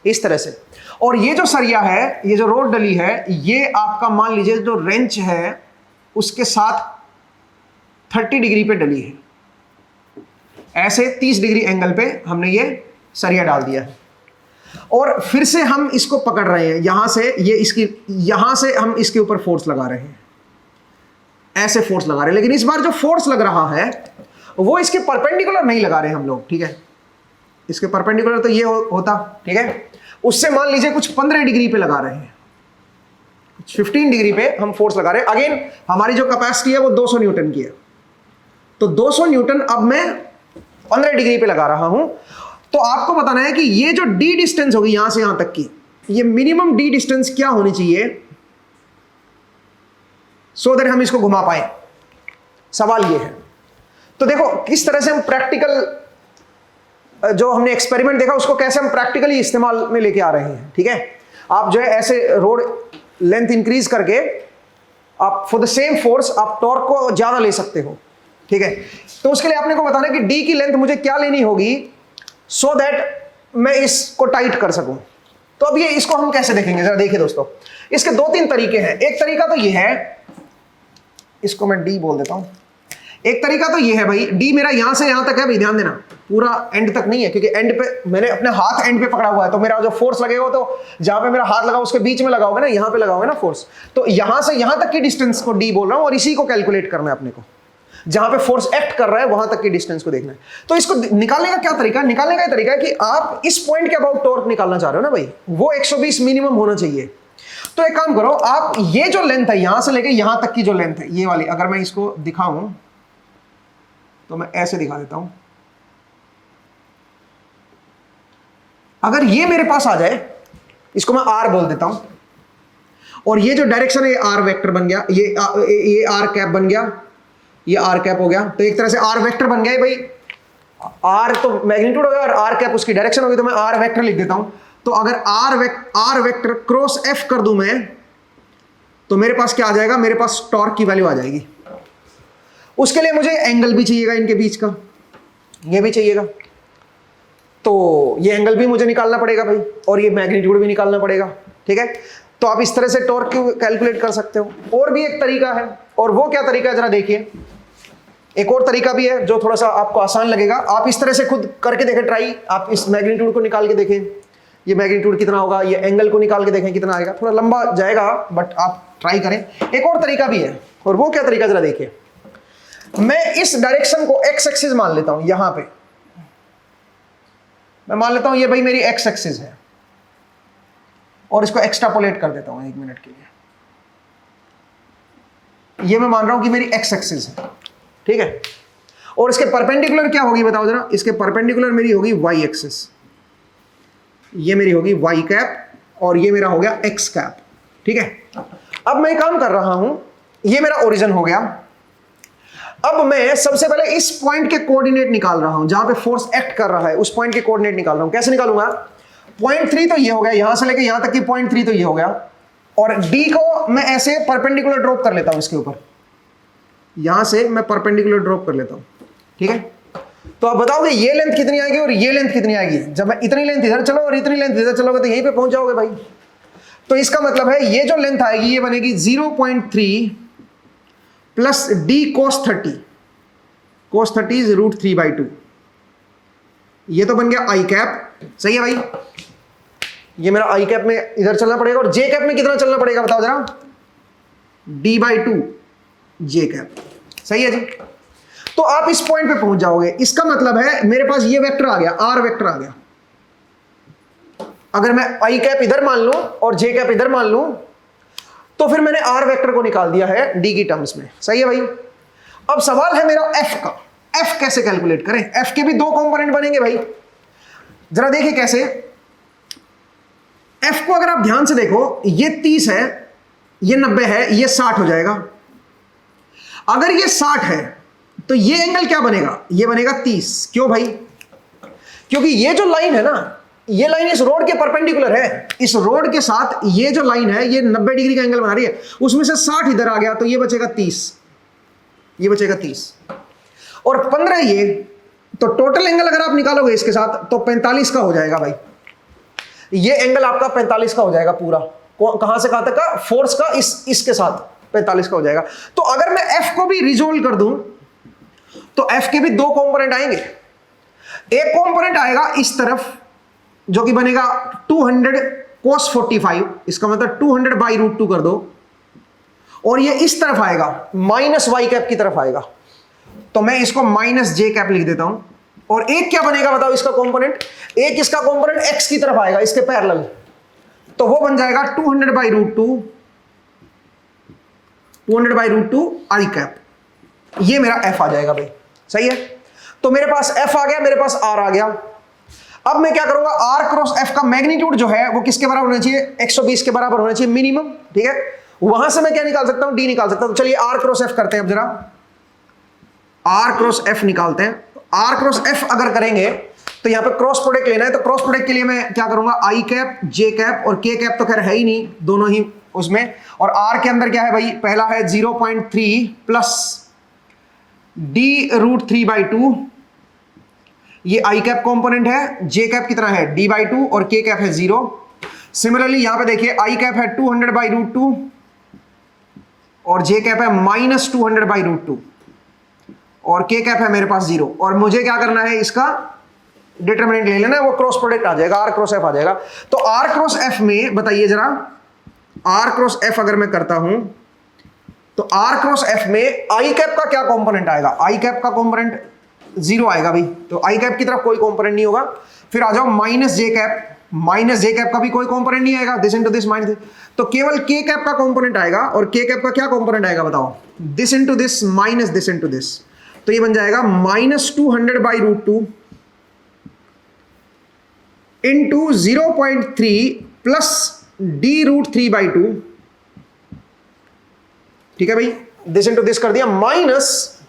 S1: इस तरह से। और ये जो सरिया है, ये जो रोड डली है, ये आपका मान लीजिए जो रेंच है उसके साथ 30 डिग्री पे डली है। ऐसे 30 डिग्री एंगल पे हमने ये सरिया डाल दिया है। और फिर से हम इसको पकड़ रहे हैं, यहां से ये इसकी, यहां से हम इसके ऊपर फोर्स लगा रहे हैं, ऐसे फोर्स लगा रहे हैं। लेकिन इस बार जो फोर्स लग रहा है वो इसके परपेंडिकुलर नहीं लगा रहे हम लोग, ठीक है। इसके परपेंडिकुलर तो ये होता, ठीक है। उससे मान लीजिए कुछ 15 डिग्री पे लगा रहे हैं, 15 डिग्री पे हम फोर्स लगा रहे हैं। अगेन हमारी जो कैपेसिटी है वो 200 न्यूटन की है, तो 200 न्यूटन अब मैं 15 डिग्री पे लगा रहा हूं। तो आपको बताना है कि ये जो डी डिस्टेंस होगी यहां से यहां तक की, ये मिनिमम डी डिस्टेंस क्या होनी चाहिए, सो दैट हम इसको घुमा पाए। सवाल ये है। तो देखो किस तरह से हम प्रैक्टिकल, जो हमने एक्सपेरिमेंट देखा उसको कैसे हम प्रैक्टिकली इस्तेमाल में लेके आ रहे हैं, ठीक है। आप जो है ऐसे रोड लेंथ इंक्रीज करके आप फॉर द सेम फोर्स आप टॉर्क को ज्यादा ले सकते हो, ठीक है। तो उसके लिए आपने को बताना है कि डी की लेंथ मुझे क्या लेनी होगी सो दैट मैं इसको टाइट कर सकूं। तो अब ये इसको हम कैसे देखेंगे, जरा देखिए दोस्तों। इसके 2-3 तरीके हैं। एक तरीका तो ये है, इसको मैं डी बोल देता हूं। एक तरीका तो ये है भाई, डी मेरा यहां से यहां तक है भाई, ध्यान देना, पूरा एंड तक नहीं है, क्योंकि एंड पे मैंने अपने हाथ एंड पे पकड़ा हुआ है, तो मेरा जो फोर्स लगेगा तो जहां पे मेरा हाथ लगा उसके बीच में लगाओगे ना, यहां पे लगाओगे ना फोर्स, तो यहां से यहां तक की डिस्टेंस को डी बोल रहा हूं, और इसी को कैलकुलेट करना है अपने को। जहां पे फोर्स एक्ट कर रहा है वहां तक की डिस्टेंस को देखना है। तो इसको निकालने का क्या तरीका, निकालने का तरीका है कि आप इस पॉइंट के अबाउट टॉर्क निकालना चाह रहे हो ना भाई, वो 120 मिनिमम होना चाहिए। तो एक काम करो, आप ये जो लेंथ है यहां से लेके यहां तक की जो लेंथ है ये वाली, अगर मैं इसको दिखाऊं तो मैं ऐसे दिखा देता हूं। अगर ये मेरे पास आ जाए, इसको मैं आर बोल देता हूं, और ये जो डायरेक्शन है ये आर वेक्टर बन गया, ये आर कैप बन गया, ये आर कैप हो गया। तो एक तरह से आर वेक्टर बन गया भाई। आर तो मैग्नीट्यूड हो गया और आर कैप उसकी डायरेक्शन होगी, तो मैं आर वेक्टर लिख देता हूं। तो अगर आर वेक्टर क्रॉस एफ कर दूं मैं, तो मेरे पास क्या आ जाएगा, मेरे पास टॉर्क की वैल्यू आ जाएगी। उसके लिए मुझे एंगल भी चाहिएगा इनके बीच का, ये भी चाहिएगा, तो ये एंगल भी मुझे निकालना पड़ेगा भाई, और ये मैग्नीट्यूड भी निकालना पड़ेगा, ठीक है। तो आप इस तरह से टॉर्क कैलकुलेट कर सकते हो। और भी एक तरीका है, और वो क्या तरीका है जरा देखिए। एक और तरीका भी है जो थोड़ा सा आपको आसान लगेगा, आप इस तरह से खुद करके देखें ट्राई। आप इस मैग्नीट्यूड को निकाल के देखें, ये मैग्नीट्यूड कितना होगा, ये एंगल को निकाल के देखें कितना आएगा। थोड़ा लंबा जाएगा बट आप ट्राई करें। एक और तरीका भी है, और वो क्या तरीका जरा देखिए। मैं इस डायरेक्शन को एक्स एक्सिस मान लेता हूं, यहां पे मैं मान लेता हूं ये भाई मेरी एक्स एक्सिस है, और इसको एक्सट्रापोलेट कर देता हूं 1 मिनट के लिए। ये मैं मान रहा हूं कि मेरी एक्स एक्सिस है, ठीक है। और इसके परपेंडिकुलर क्या होगी बताओ जरा। इसके परपेंडिकुलर मेरी होगी वाई एक्सिस, ये मेरी होगी वाई कैप, और ये मेरा हो गया एक्स कैप, ठीक है। अब मैं काम कर रहा हूं, ये मेरा ओरिजिन हो गया। अब मैं सबसे पहले इस पॉइंट के कोऑर्डिनेट निकाल रहा हूं, जहां पे फोर्स एक्ट कर रहा है, उस पॉइंट के कोऑर्डिनेट निकाल रहा हूं। कैसे निकालूंगा, 0.3 तो ये हो गया, यहां से लेके यहां तक की 0.3 तो ये हो गया, और डी को मैं ऐसे परपेंडिकुलर ड्रॉप कर लेता हूं इसके ऊपर, यहां से मैं परपेंडिकुलर ड्रॉप कर लेता हूं, ठीक है। तो आप बताओगे ये लेंथ कितनी आएगी और ये लेंथ कितनी आएगी। जब मैं इतनी लेंथ इधर चलो और इतनी लेंथ इधर चलोगे तो यहीं पे पहुंच जाओगे भाई। तो इसका मतलब है ये जो लेंथ आएगी ये बनेगी 0.3 plus D cos 30, cos 30 is √3/2। ये तो बन गया आई कैप, सही है भाई। ये मेरा आई कैप में इधर चलना पड़ेगा और जे कैप में कितना चलना पड़ेगा बताओ जरा, d/2 जे कैप, सही है जी। तो आप इस पॉइंट पे पहुंच जाओगे। इसका मतलब है मेरे पास ये वेक्टर आ गया, आर वेक्टर आ गया। अगर मैं आई कैप इधर मान लूं और जे कैप इधर मान लूं तो फिर मैंने आर वेक्टर को निकाल दिया है डी की टर्म्स में, सही है भाई। अब सवाल है मेरा एफ का, एफ कैसे कैलकुलेट करें। एफ के भी दो कंपोनेंट बनेंगे भाई, जरा देखिए कैसे। एफ को अगर आप ध्यान से देखो, ये 30 है, ये 90 है, ये 60 हो जाएगा। अगर ये 60 है तो ये एंगल क्या बनेगा, ये बनेगा 30। क्यों भाई, क्योंकि ये जो लाइन है ना, ये लाइन इस रोड के परपेंडिकुलर है। इस रोड के साथ ये जो लाइन है ये 90 डिग्री का एंगल बना रही है, उसमें से 60 इधर आ गया तो ये बचेगा 30, ये बचेगा 30 और 15 ये। तो टोटल एंगल अगर आप निकालोगे इसके साथ तो 45 का हो जाएगा भाई। ये एंगल आपका 45 का हो जाएगा पूरा। कहां से कहां तक का, फोर्स का इसके साथ 45 का हो जाएगा। तो अगर मैं एफ को भी रिजोल्व कर दूं तो एफ के भी दो कंपोनेंट आएंगे। एक कंपोनेंट आएगा इस तरफ जो कि बनेगा 200 cos 45, इसका मतलब 200/√2 कर दो, और ये इस तरफ आएगा माइनस वाई कैप की तरफ आएगा, तो मैं इसको माइनस जे कैप लिख देता हूं। और एक क्या बनेगा बताओ इसका कंपोनेंट, एक इसका कंपोनेंट एक्स की तरफ आएगा इसके पैरेलल, तो वो बन जाएगा 200/√2 आई कैप। ये मेरा एफ आ जाएगा भाई, सही है। तो मेरे पास एफ आ गया, मेरे पास आर आ गया। अब मैं क्या करूंगा, आर क्रॉस एफ का मैग्नीट्यूड जो है वो किसके बराबर होना चाहिए, 120 के बराबर होना चाहिए मिनिमम, ठीक है। वहां से मैं क्या निकाल सकता हूं, डी निकाल सकता हूं। तो चलिए आर क्रॉस एफ करते हैं अब जरा, आर क्रॉस एफ निकालते हैं। आर क्रॉस एफ अगर करेंगे तो यहां पे क्रॉस प्रोडक्ट लेना है, तो क्रॉस प्रोडक्ट के लिए मैं क्या करूंगा, आई कैप जे कैप, और के कैप तो खैर है ही नहीं, दोनों ही उसमें। और आर के अंदर क्या है भाई, पहला है 0.3 प्लस d√3/2, ये आई कैप कंपोनेंट है, जे कैप कितना है d/2 और के कैप है 0। सिमिलरली यहां पे देखिए आई कैप है 200/√2 और जे कैप है -200/√2 और के कैप है मेरे पास 0। और मुझे क्या करना है, इसका डिटरमिनेंट ले लेना है, वो क्रॉस प्रोडक्ट आ जाएगा, आर क्रॉस एफ आ जाएगा। तो आर क्रॉस एफ में बताइए जरा, आर क्रॉस एफ अगर मैं करता हूं तो आर क्रॉस एफ में आई कैप का क्या कंपोनेंट आएगा, आई कैप का कंपोनेंट 0 आएगा भाई, तो आई कैप की तरफ कोई कंपोनेंट नहीं होगा। फिर आ जाओ माइनस जे कैप, माइनस जे कैप का भी कोई कंपोनेंट नहीं आएगा, दिस इनटू दिस माइनस, तो केवल के कैप का कंपोनेंट आएगा। और के कैप का क्या कंपोनेंट आएगा बताओ, this into this minus this into this, तो ये बन जाएगा -200/√2 इंटू 0.3 प्लस d√3/2, ठीक है भाई, दिस इनटू दिस कर दिया, माइनस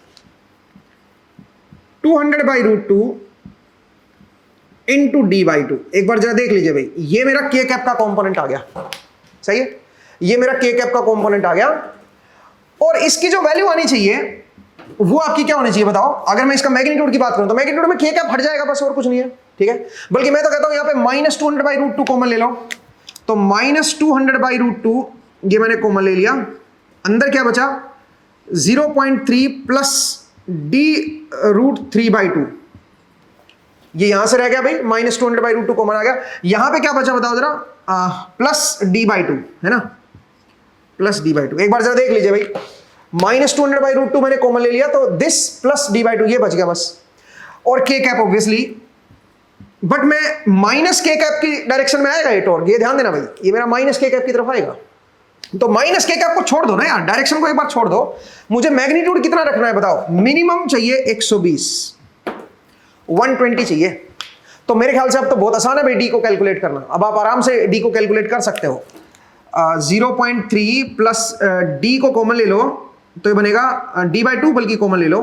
S1: 200/√2 इंटू d/2। एक बार जरा देख लीजिए भाई, ये मेरा के कैप का कंपोनेंट आ गया, सही है, ये मेरा के कैप का कंपोनेंट आ गया। और इसकी जो वैल्यू आनी चाहिए वो आपकी क्या होनी चाहिए बताओ। अगर मैं इसका मैग्नीट्यूड की बात करूं तो मैग्नीट्यूड में के कैप हट जाएगा बस, और कुछ नहीं है, ठीक है। बल्कि मैं तो कहता हूं यहां पे -200/√2 कॉमन ले लो, तो -200/√2 ये मैंने कॉमन ले लिया, अंदर क्या बचा 0.3 प्लस d√3/2, ये यहां से रह गया भाई, -200/√2 कॉमन आ गया। यहां पे क्या बचा बताओ जरा, प्लस d/2 है ना, प्लस d/2। एक बार जरा देख लीजिए भाई, -200/√2 मैंने कॉमन ले लिया, तो दिस प्लस d/2 ये बच गया बस, और के कैप ऑब्वियसली, बट मैं माइनस के कैप की डायरेक्शन में आएगा ये टॉर्क, ये ध्यान देना भाई, ये मेरा माइनस के कैप की तरफ आएगा। तो माइनस के कैप को छोड़ दो ना यार, डायरेक्शन को एक बार छोड़ दो। मुझे मैग्नीट्यूड कितना रखना है बताओ, मिनिमम चाहिए 120, 120 चाहिए। तो मेरे ख्याल से अब तो बहुत आसान है भाई डी को कैलकुलेट करना, अब आप आराम से डी को कैलकुलेट कर सकते हो। 0.3 प्लस डी को कॉमन ले लो तो ये बनेगा d/2, बल्कि कॉमन ले लो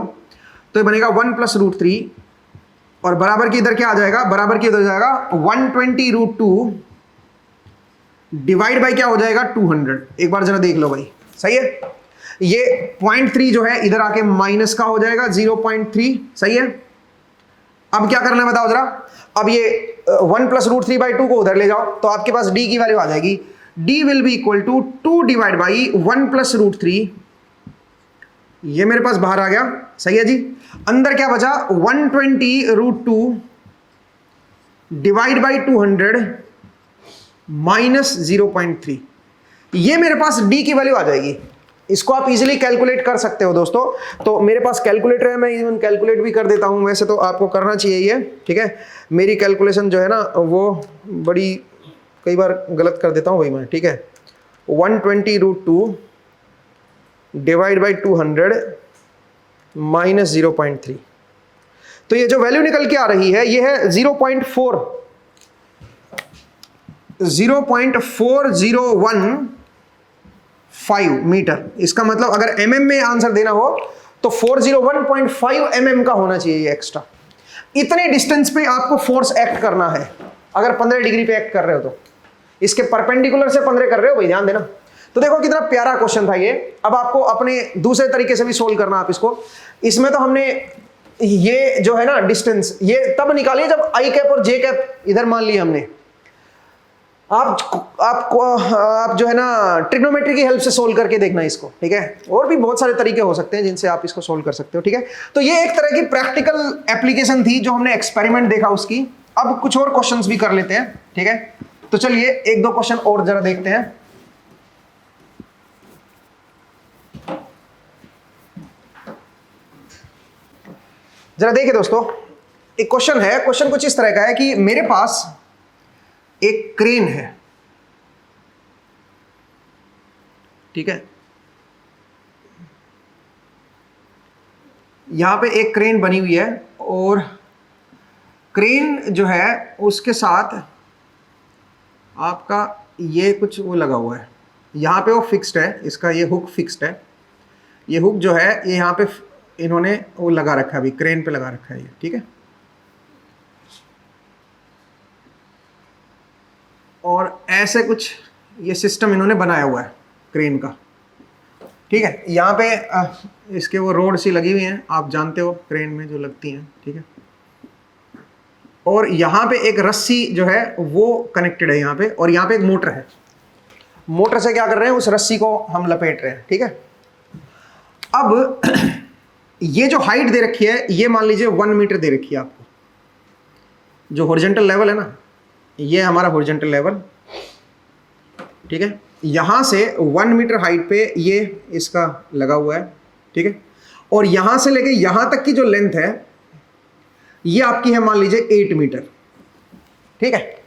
S1: तो ये बनेगा 1 + √3, और बराबर की इधर क्या आ जाएगा, बराबर की इधर जाएगा 120√2 डिवाइड बाई क्या हो जाएगा 200। एक बार जरा देख लो भाई, सही है। ये 0.3 जो है इधर आके माइनस का हो जाएगा 0.3, सही है। अब क्या करना है बताओ जरा। अब ये 1 प्लस रूट 3/2 को उधर ले जाओ तो आपके पास d की वैल्यू आ जाएगी, d will be equal to 2 divide by 1 plus root 3। ये मेरे पास बाहर आ गया, सही है जी। अंदर क्या बचा 120 रूट 2 डिवाइड बाई 200 माइनस 0.3। ये मेरे पास d की वैल्यू आ जाएगी। इसको आप इजीली कैलकुलेट कर सकते हो दोस्तों। तो मेरे पास कैलकुलेटर है, मैं इवन कैलकुलेट भी कर देता हूं। वैसे तो आपको करना चाहिए ये, ठीक है। मेरी कैलकुलेशन जो है ना वो बड़ी कई बार गलत कर देता हूं भाई मैं, ठीक है। 120 रूट 2 डिवाइड बाई 200 माइनस 0.3। तो ये जो वैल्यू निकल के आ रही है ये है 0.4015 मीटर। इसका मतलब अगर mm में आंसर देना हो तो 401.5 mm का होना चाहिए ये एक्स्ट्रा। इतने डिस्टेंस पे आपको फोर्स एक्ट करना है। अगर 15 डिग्री पे एक्ट कर रहे हो तो इसके परपेंडिकुलर से 15 कर रहे हो भाई, ध्यान देना। तो देखो कितना प्यारा क्वेश्चन था ये। अब आपको अपने दूसरे तरीके से भी सोल्व करना आप इसको। इसमें तो हमने ये जो है ना डिस्टेंस ये तब निकालिए जब आई कैप और जे कैप इधर मान लिए हमने। आप जो है ना ट्रिग्नोमेट्री की हेल्प से सोल्व करके देखना इसको, ठीक है। और भी बहुत सारे तरीके हो सकते हैं जिनसे आप इसको सोल्व कर सकते हो, ठीक है। तो ये एक तरह की प्रैक्टिकल एप्लीकेशन थी जो हमने एक्सपेरिमेंट देखा उसकी। अब कुछ और क्वेश्चंस भी कर लेते हैं, ठीक है। तो चलिए एक दो क्वेश्चन और जरा देखते हैं। जरा देखिए दोस्तों, एक क्वेश्चन है। क्वेश्चन कुछ इस तरह का है कि मेरे पास एक क्रेन है, ठीक है। यहां पे एक क्रेन बनी हुई है और क्रेन जो है उसके साथ आपका ये कुछ वो लगा हुआ है। यहां पे वो फिक्स्ड है, इसका ये हुक फिक्स्ड है। ये हुक जो है ये यहां पे इन्होंने वो लगा रखा है, अभी क्रेन पे लगा रखा है ये, ठीक है। और ऐसे कुछ ये सिस्टम इन्होंने बनाया हुआ है क्रेन का, ठीक है। यहाँ पे इसके वो रोड सी लगी हुई हैं, आप जानते हो क्रेन में जो लगती हैं, ठीक है। और यहाँ पे एक रस्सी जो है वो कनेक्टेड है यहाँ पे, और यहाँ पे एक मोटर है। मोटर से क्या कर रहे हैं, उस रस्सी को हम लपेट रहे हैं, ठीक है। अब ये जो हाइट दे रखी है ये मान लीजिए 1 मीटर दे रखी है आपको। जो हॉरिजॉन्टल लेवल है ना, ये हमारा हॉरिजॉन्टल लेवल, ठीक है। यहां से 1 मीटर हाइट पे ये इसका लगा हुआ है, ठीक है। और यहां से लेके यहां तक की जो लेंथ है ये आपकी है मान लीजिए 8 मीटर, ठीक है।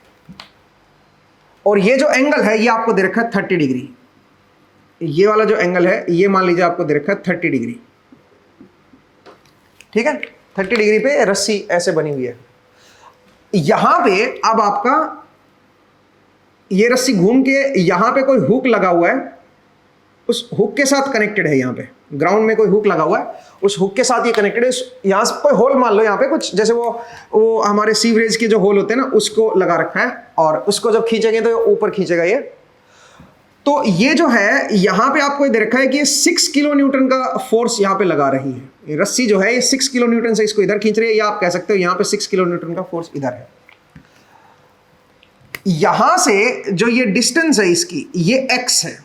S1: और ये जो एंगल है ये आपको दे रखा है 30 डिग्री। ये वाला जो एंगल है ये मान लीजिए आपको दे रखा है 30 डिग्री, ठीक है। 30 डिग्री पे रस्सी ऐसे बनी हुई है। यहां पे अब आपका ये रस्सी घूम के यहां पे कोई हुक लगा हुआ है, उस हुक के साथ कनेक्टेड है। यहां पे ग्राउंड में कोई हुक लगा हुआ है, उस हुक के साथ ये कनेक्टेड है। यहां से कोई होल मान लो, यहां पे कुछ जैसे वो हमारे सीवरेज के जो होल होते हैं ना उसको लगा रखा है, और उसको जब खींचेंगे तो ऊपर खींचेगा ये। तो ये जो है यहां पे आपको दे रखा है कि 6 किलो न्यूटन का फोर्स यहां पे लगा रही है। ये रस्सी जो है ये 6 किलो न्यूटन से इसको इधर खींच रही है, या आप कह सकते हो यहां पे 6 किलो न्यूटन का फोर्स इधर है। यहां से जो ये डिस्टेंस है इसकी ये x है।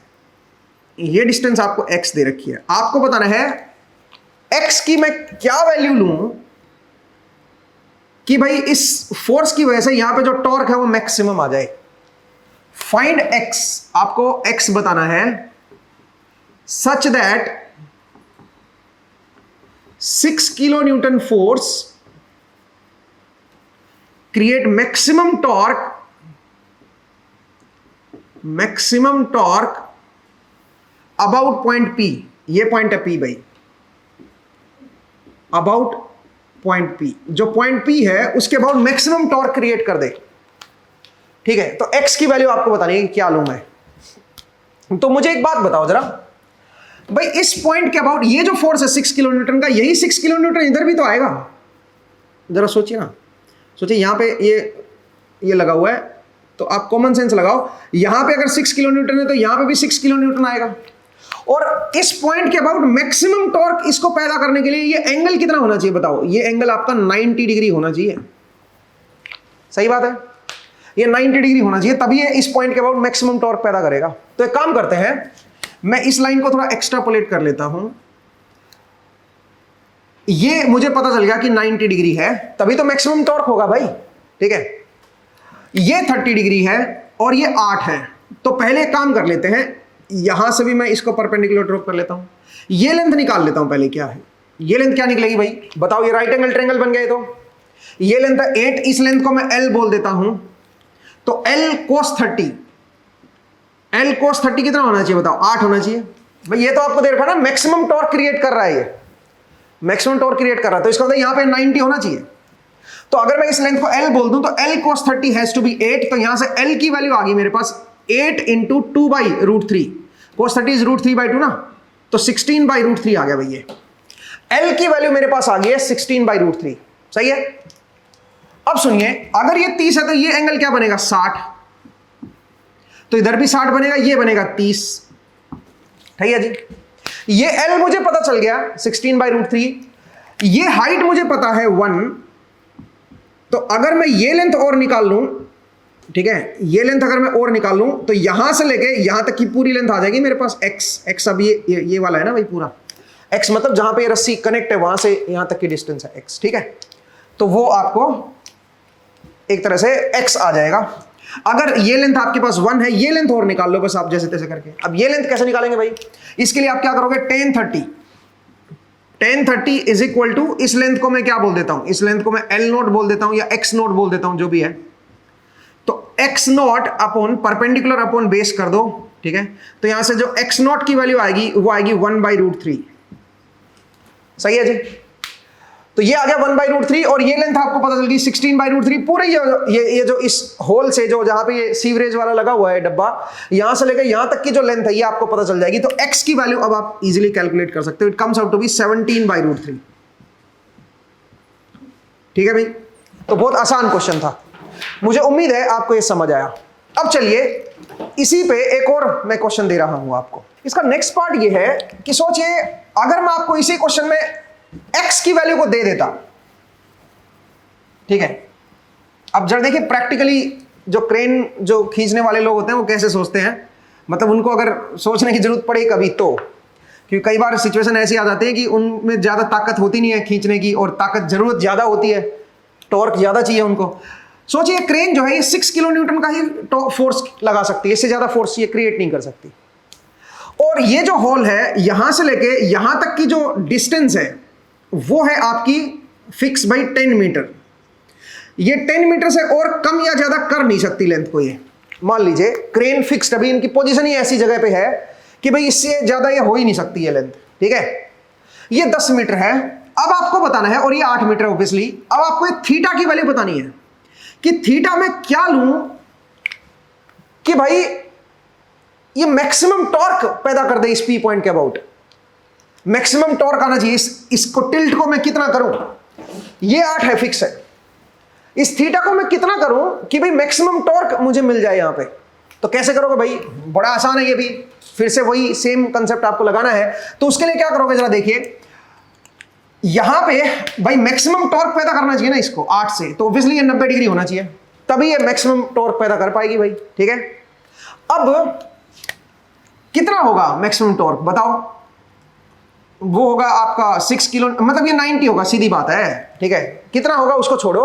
S1: ये डिस्टेंस आपको x दे रखी है। आपको बताना है x की मैं क्या वैल्यू लूं कि भाई इस फोर्स की वजह से यहां पे जो टॉर्क है वो मैक्सिमम आ जाए। फाइंड x, आपको x बताना है such that 6 kilo Newton force create maximum torque about point P। ये पॉइंट है P भाई, अबाउट पॉइंट P। जो पॉइंट P है उसके अबाउट मैक्सिमम टॉर्क क्रिएट कर दे, ठीक है। तो x की वैल्यू आपको बतानी है कि क्या लूं मैं। तो मुझे एक बात बताओ जरा भाई, इस पॉइंट के अबाउट ये जो फोर्स है 6 किलो न्यूटन का, यही 6 किलो न्यूटन इधर भी तो आएगा। जरा सोचिए ना, सोचिए यहां पे ये लगा हुआ है तो आप कॉमन सेंस लगाओ, यहां पे अगर 6 किलो न्यूटन है तो यहां पे भी 6 किलो न्यूटन आएगा। और इस पॉइंट के अबाउट मैक्सिमम टॉर्क इसको पैदा करने के लिए ये एंगल कितना होना चाहिए बताओ? ये एंगल आपका 90 डिग्री होना चाहिए। सही बात है, ये 90 डिग्री होना चाहिए, तभी ये इस पॉइंट के अबाउट मैक्सिमम टॉर्क पैदा करेगा। तो एक काम करते हैं, मैं इस लाइन को थोड़ा एक्स्ट्रापोलेट कर लेता हूं। ये मुझे पता चल गया कि 90 डिग्री है, तभी तो मैक्सिमम टॉर्क होगा भाई। ठीक है, ये 30 डिग्री है और ये 8 है। तो पहले एक काम कर लेते हैं, यहां से भी मैं इसको परपेंडिकुलर ड्रॉ कर लेता हूं, ये लेंथ निकाल लेता हूं पहले। क्या है ये लेंथ? क्या निकलेगी भाई बताओ? ये राइट एंगल ट्रायंगल बन गए, तो ये लेंथ है 8, इस लेंथ को मैं L बोल देता हूं। तो L cos 30, L cos 30 कितना होना चाहिए बताओ? 8 होना चाहिए भाई। ये तो आपको दे रखा ना, मैक्सिमम टॉर्क क्रिएट कर रहा है, ये मैक्सिमम टॉर्क क्रिएट कर रहा है, तो इसका मतलब यहां पे 90 होना चाहिए। तो अगर मैं इस लेंथ को L बोल दूं तो L cos 30 has to be 8, तो यहां से L की वैल्यू आ गई मेरे पास 8 इंटू 2/√3। cos 30 इज √3/2 ना, तो 16/√3 आ गया भाई। ये L की वैल्यू मेरे पास आ गई है 16/√3। सही है। अब सुनिए, अगर ये 30 है तो ये एंगल क्या बनेगा? 60। तो इधर भी 60 बनेगा, ये बनेगा 30। ठीक है जी। ये L मुझे पता चल गया 16/√3, ये हाइट मुझे पता है 1। तो अगर मैं ये लेंथ और निकाल लूं, ठीक है, ये लेंथ अगर मैं और निकाल लूं तो यहां से लेके यहां तक की पूरी लेंथ आ जाएगी मेरे पास x। अब ये वाला है ना भाई पूरा x, मतलब जहां पे ये रस्सी कनेक्ट है वहां से यहां तक की डिस्टेंस है x। ठीक है, तो वो आपको एक तरह से x आ जाएगा। अगर ये लेंथ आपके पास 1 है, ये लेंथ और निकाल लो बस आप जैसे तैसे करके। अब ये लेंथ कैसे निकालेंगे भाई? इसके लिए आप क्या करोगे? tan 30 इज इक्वल टू, इस लेंथ को मैं क्या बोल देता हूं? इस लेंथ को मैं L0 बोल देता हूं या x0 बोल देता हूं, जो भी है। तो x0 upon perpendicular upon base कर दो। ठीक है, तो यहां से जो x0 की वैल्यू आएगी वो आएगी 1/√3। सही है जी। तो ये आ गया 1/√3 और ये लेंथ आपको पता चल गई 16/√3। पूरे ये जो इस होल से जो जहां पे ये सीवरेज वाला लगा हुआ है डब्बा, यहां से लेकर यहां तक की जो लेंथ है ये आपको पता चल जाएगी। तो x की वैल्यू अब आप इजीली कैलकुलेट कर सकते हो। It comes out to be 17/√3। ठीक है भाई, तो बहुत आसान क्वेश्चन था, मुझे उम्मीद है आपको ये समझ आया। अब चलिए इसी पे एक और मैं क्वेश्चन दे रहा हूं आपको। इसका नेक्स्ट पार्ट ये है कि सोचिए अगर मैं आपको इसी क्वेश्चन में x की वैल्यू को दे देता। ठीक है, अब जरा देखिए प्रैक्टिकली जो क्रेन जो खींचने वाले लोग होते हैं वो कैसे सोचते हैं, मतलब उनको अगर सोचने की जरूरत पड़े कभी तो, क्योंकि कई बार सिचुएशन ऐसी आ जाती है कि उनमें ज्यादा ताकत होती नहीं है खींचने की, और ताकत जरूरत ज्यादा होती है, टॉर्क ज्यादा चाहिए उनको। सोचिए क्रेन जो है ये 6 किलो न्यूटन का ही फोर्स लगा सकती है, इससे ज्यादा फोर्स ये क्रिएट नहीं कर सकती। और ये जो होल है यहां से लेके यहां तक की जो डिस्टेंस है वो है आपकी फिक्स बाई 10 मीटर। ये 10 मीटर से और कम या ज्यादा कर नहीं सकती लेंथ को। ये मान लीजिए क्रेन फिक्स्ड, अभी इनकी पोजीशन ही ऐसी जगह पे है कि भाई इससे ज्यादा ये हो ही नहीं सकती है लेंथ। ठीक है, ये 10 मीटर है, अब आपको बताना है, और ये 8 मीटर ऑब्वियसली। अब आपको थीटा की वैल्यू बतानी है कि थीटा में क्या लूं कि भाई ये मैक्सिमम टॉर्क पैदा कर दे इस पी पॉइंट के अबाउट। मैक्सिमम टॉर्क आना चाहिए, इसको टिल्ट को मैं कितना करूं? ये 8 है, फिक्स है। इस थीटा को मैं कितना करूं कि भाई मैक्सिमम टॉर्क मुझे मिल जाए यहां पे? तो कैसे करोगे भाई? बड़ा आसान है ये भी, फिर से वही सेम कंसेप्ट आपको लगाना है। तो उसके लिए क्या करोगे जरा देखिए, यहां पे भाई मैक्सिमम टॉर्क पैदा करना चाहिए ना इसको 8 से, तो ऑब्वियसली ये 90 डिग्री होना चाहिए, तभी ये मैक्सिमम टॉर्क पैदा कर पाएगी भाई। ठीक है, अब कितना होगा मैक्सिमम टॉर्क बताओ? वो होगा आपका 6 किलो, मतलब ये 90 होगा, सीधी बात है। ठीक है, कितना होगा उसको छोड़ो,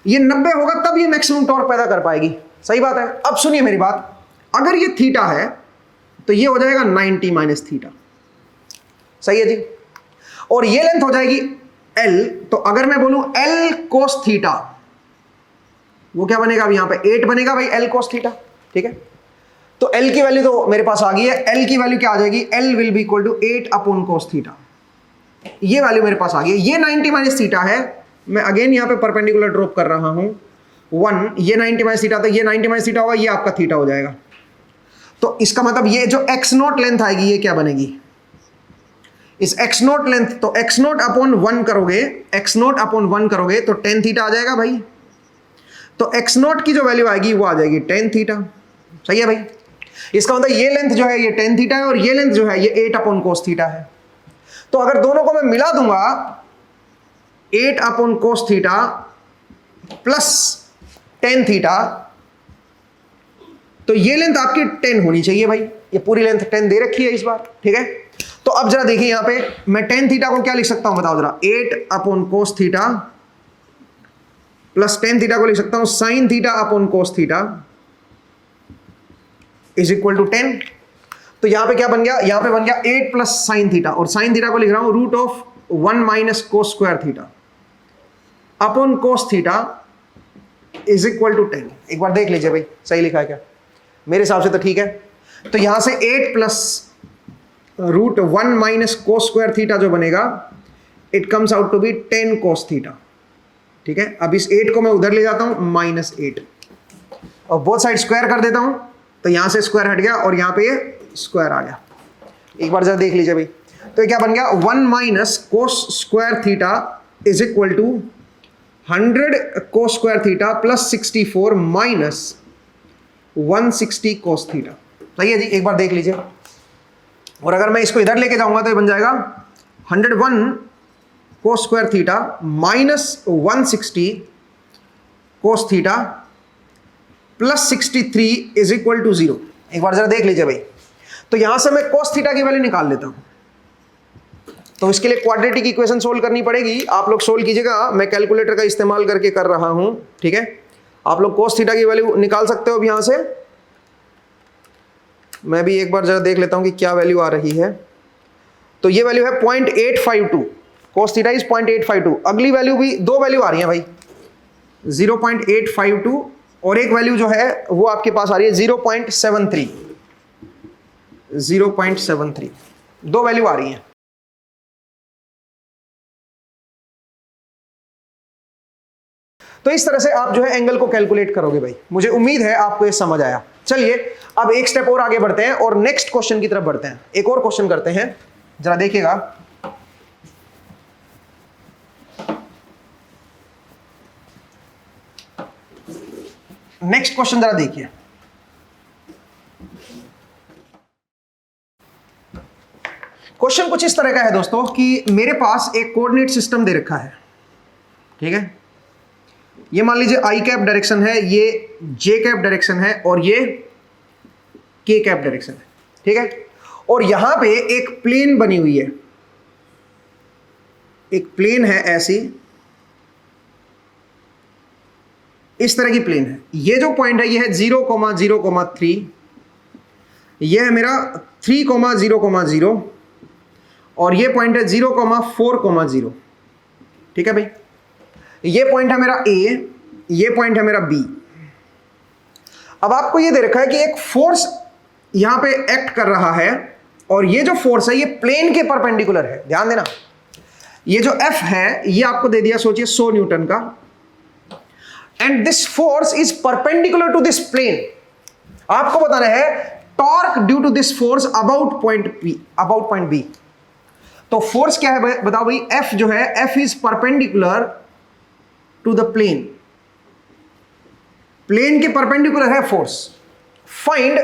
S1: ये 90 होगा तब ये मैक्सिमम टॉर्क पैदा कर पाएगी। सही बात है। अब सुनिए मेरी बात, अगर ये थीटा है तो ये हो जाएगा 90 माइनस थीटा। सही है जी। और ये लेंथ हो जाएगी L, तो अगर मैं बोलूं L cos थीटा, वो क्या बनेगा? अब यहां पे 8 बनेगा भाई L cos थीटा। ठीक है, तो L की वैल्यू तो मेरे पास आ गई है। L की वैल्यू क्या आ जाएगी? L will be equal to 8 upon cos theta. ये वैल्यू मेरे पास आ गई है। ये 90 माइनस थीटा है, मैं अगेन यहां पे परपेंडिकुलर ड्रॉप कर रहा हूं 1, ये 90 माइनस थीटा, तो ये 90 माइनस थीटा होगा, ये आपका थीटा हो जाएगा। तो इसका मतलब ये जो x0 लेंथ आएगी ये क्या बनेगी? इस x0 लेंथ, तो x0 अपॉन 1 करोगे, x0 अपॉन 1 करोगे तो tan थीटा आ जाएगा भाई। तो एक्स नॉट की जो वैल्यू आएगी वो आ जाएगी टेन थीटा। सही है भाई। इसका मतलब ये लेंथ जो है ये टेन थीटा है और ये लेंथ जो है ये 8 अपॉन कोस थीटा है। तो अगर दोनों को मैं मिला दूंगा 8 upon cos theta plus tan theta, तो ये लेंथ आपकी 10 होनी चाहिए भाई। ये पूरी लेंथ 10 दे रखी है इस बार, ठीक है। तो अब जरा देखिए यहां पे मैं टेन थीटा को क्या लिख सकता हूं बताओ जरा, 8 upon cos theta plus tan theta को लिख सकता हूं sine theta upon cos theta is equal to 10। तो यहां पे क्या बन गया, यहां पे बन गया 8 प्लस साइन थीटा, और साइन थीटा को लिख रहा हूं root of 1 minus cos square theta upon cos theta is equal to 10। एक बार देख लीजिए भाई सही लिखा है क्या, मेरे हिसाब से तो ठीक है। तो यहां से 8 plus root 1 minus cos square theta जो बनेगा it comes out to be 10 cos theta, ठीक है। अब इस 8 को मैं उधर ले जाता हूं माइनस 8 और बोथ साइड स्क्वायर कर देता हूं, तो यहां से स्क्वायर हट गया और यहां पे ये स्क्वायर आ गया। एक बार जरा देख लीजिए भाई, तो ये क्या बन गया 1 minus cos square theta is equal to 100 cos square theta plus 64 minus 160 cos theta. सही है जी, एक बार देख लीजिए। और अगर मैं इसको इधर लेके जाऊंगा तो ये बन जाएगा 101 cos square theta minus 160 cos theta plus 63 is equal to 0। एक बार जरा देख लीजिए भाई, तो यहां से मैं कोस थीटा की वैल्यू निकाल लेता हूं। तो इसके लिए क्वाड्रेटिक इक्वेशन सोल्व करनी पड़ेगी, आप लोग सोल्व कीजिएगा, मैं कैलकुलेटर का इस्तेमाल करके कर रहा हूं, ठीक है। आप लोग कोस थीटा की वैल्यू निकाल सकते हो अब यहां से। मैं भी एक बार जरा देख लेता हूं कि क्या वैल्यू आ रही है। तो ये वैल्यू है 0.852, कोस थीटा इज 0.852। अगली वैल्यू भी दो वैल्यू आ रही है भाई, 0.852 और एक वैल्यू जो है वो आपके पास आ रही है 0.73। 0.73 दो वैल्यू आ रही है। तो इस तरह से आप जो है एंगल को कैलकुलेट करोगे भाई। मुझे उम्मीद है आपको ये समझ आया। चलिए अब एक स्टेप और आगे बढ़ते हैं और नेक्स्ट क्वेश्चन की तरफ बढ़ते हैं। एक और क्वेश्चन करते हैं, जरा देखिएगा। नेक्स्ट क्वेश्चन जरा देखिए। क्वेश्चन कुछ इस तरह का है दोस्तों कि मेरे पास एक कोऑर्डिनेट सिस्टम दे रखा है, ठीक है। ये मान लीजिए आई कैप डायरेक्शन है, ये जे कैप डायरेक्शन है और ये के कैप डायरेक्शन है, ठीक है। और यहां पे एक प्लेन बनी हुई है, एक प्लेन है ऐसी, इस तरह की प्लेन है। ये जो पॉइंट है ये है 0,0,3, ये है मेरा 3,0,0 और ये पॉइंट है 0,4,0, ठीक है भाई। ये पॉइंट है मेरा ए, ये पॉइंट है मेरा बी। अब आपको ये दे रखा है कि एक फोर्स यहां पे एक्ट कर रहा है और ये जो फोर्स है ये प्लेन के परपेंडिकुलर है। ध्यान देना, ये जो एफ है ये आपको दे दिया, सोचिए 100 न्यूटन का, and this force is perpendicular to this plane. आपको बताना है torque due to this force about point B. तो फोर्स क्या है बताओ भाई, एफ जो है F is perpendicular to the plane, plane के परपेंडिकुलर है force. Find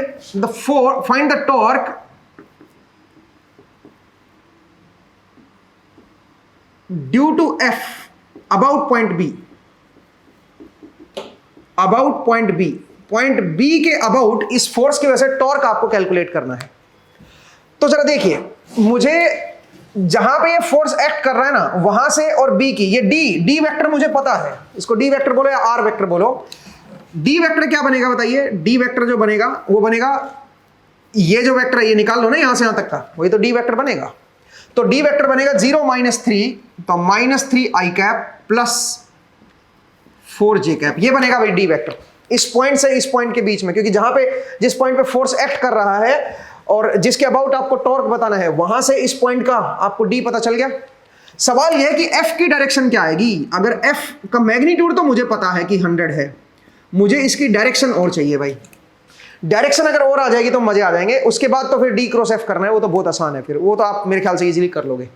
S1: the torque due to F about point B. About point B के अबाउट इस फोर्स की वजह से टॉर्क आपको कैलकुलेट करना है। तो जरा देखिए, मुझे जहां पे ये फोर्स एक्ट कर रहा है ना वहां से और बी की, ये डी वेक्टर मुझे पता है, इसको डी वेक्टर बोलो या आर वेक्टर बोलो। डी वेक्टर क्या बनेगा बताइए, डी वेक्टर जो बनेगा वो बनेगा, ये जो वेक्टर है ये निकाल लो ना यहां से यहां तक का, वही तो डी वेक्टर बनेगा। तो डी वेक्टर बनेगा 0 - 3, तो -3 आई कैप प्लस 4 जे कैप, ये बनेगा भाई डी वेक्टर। इस पॉइंट से इस पॉइंट के बीच में, क्योंकि जहां पे जिस पॉइंट पे फोर्स एक्ट कर रहा है और जिसके अबाउट आपको टॉर्क बताना है, वहां से इस पॉइंट का आपको डी पता चल गया। सवाल यह है कि एफ की डायरेक्शन क्या आएगी। अगर एफ का मैग्नीट्यूड तो मुझे पता है कि 100 है, मुझे इसकी डायरेक्शन और चाहिए भाई। डायरेक्शन अगर और आ जाएगी तो मजे आ जाएंगे। उसके बाद तो फिर डी क्रॉस एफ करना है, वो तो बहुत आसान है, फिर वो तो आप मेरे ख्याल से इजीली कर लोगे।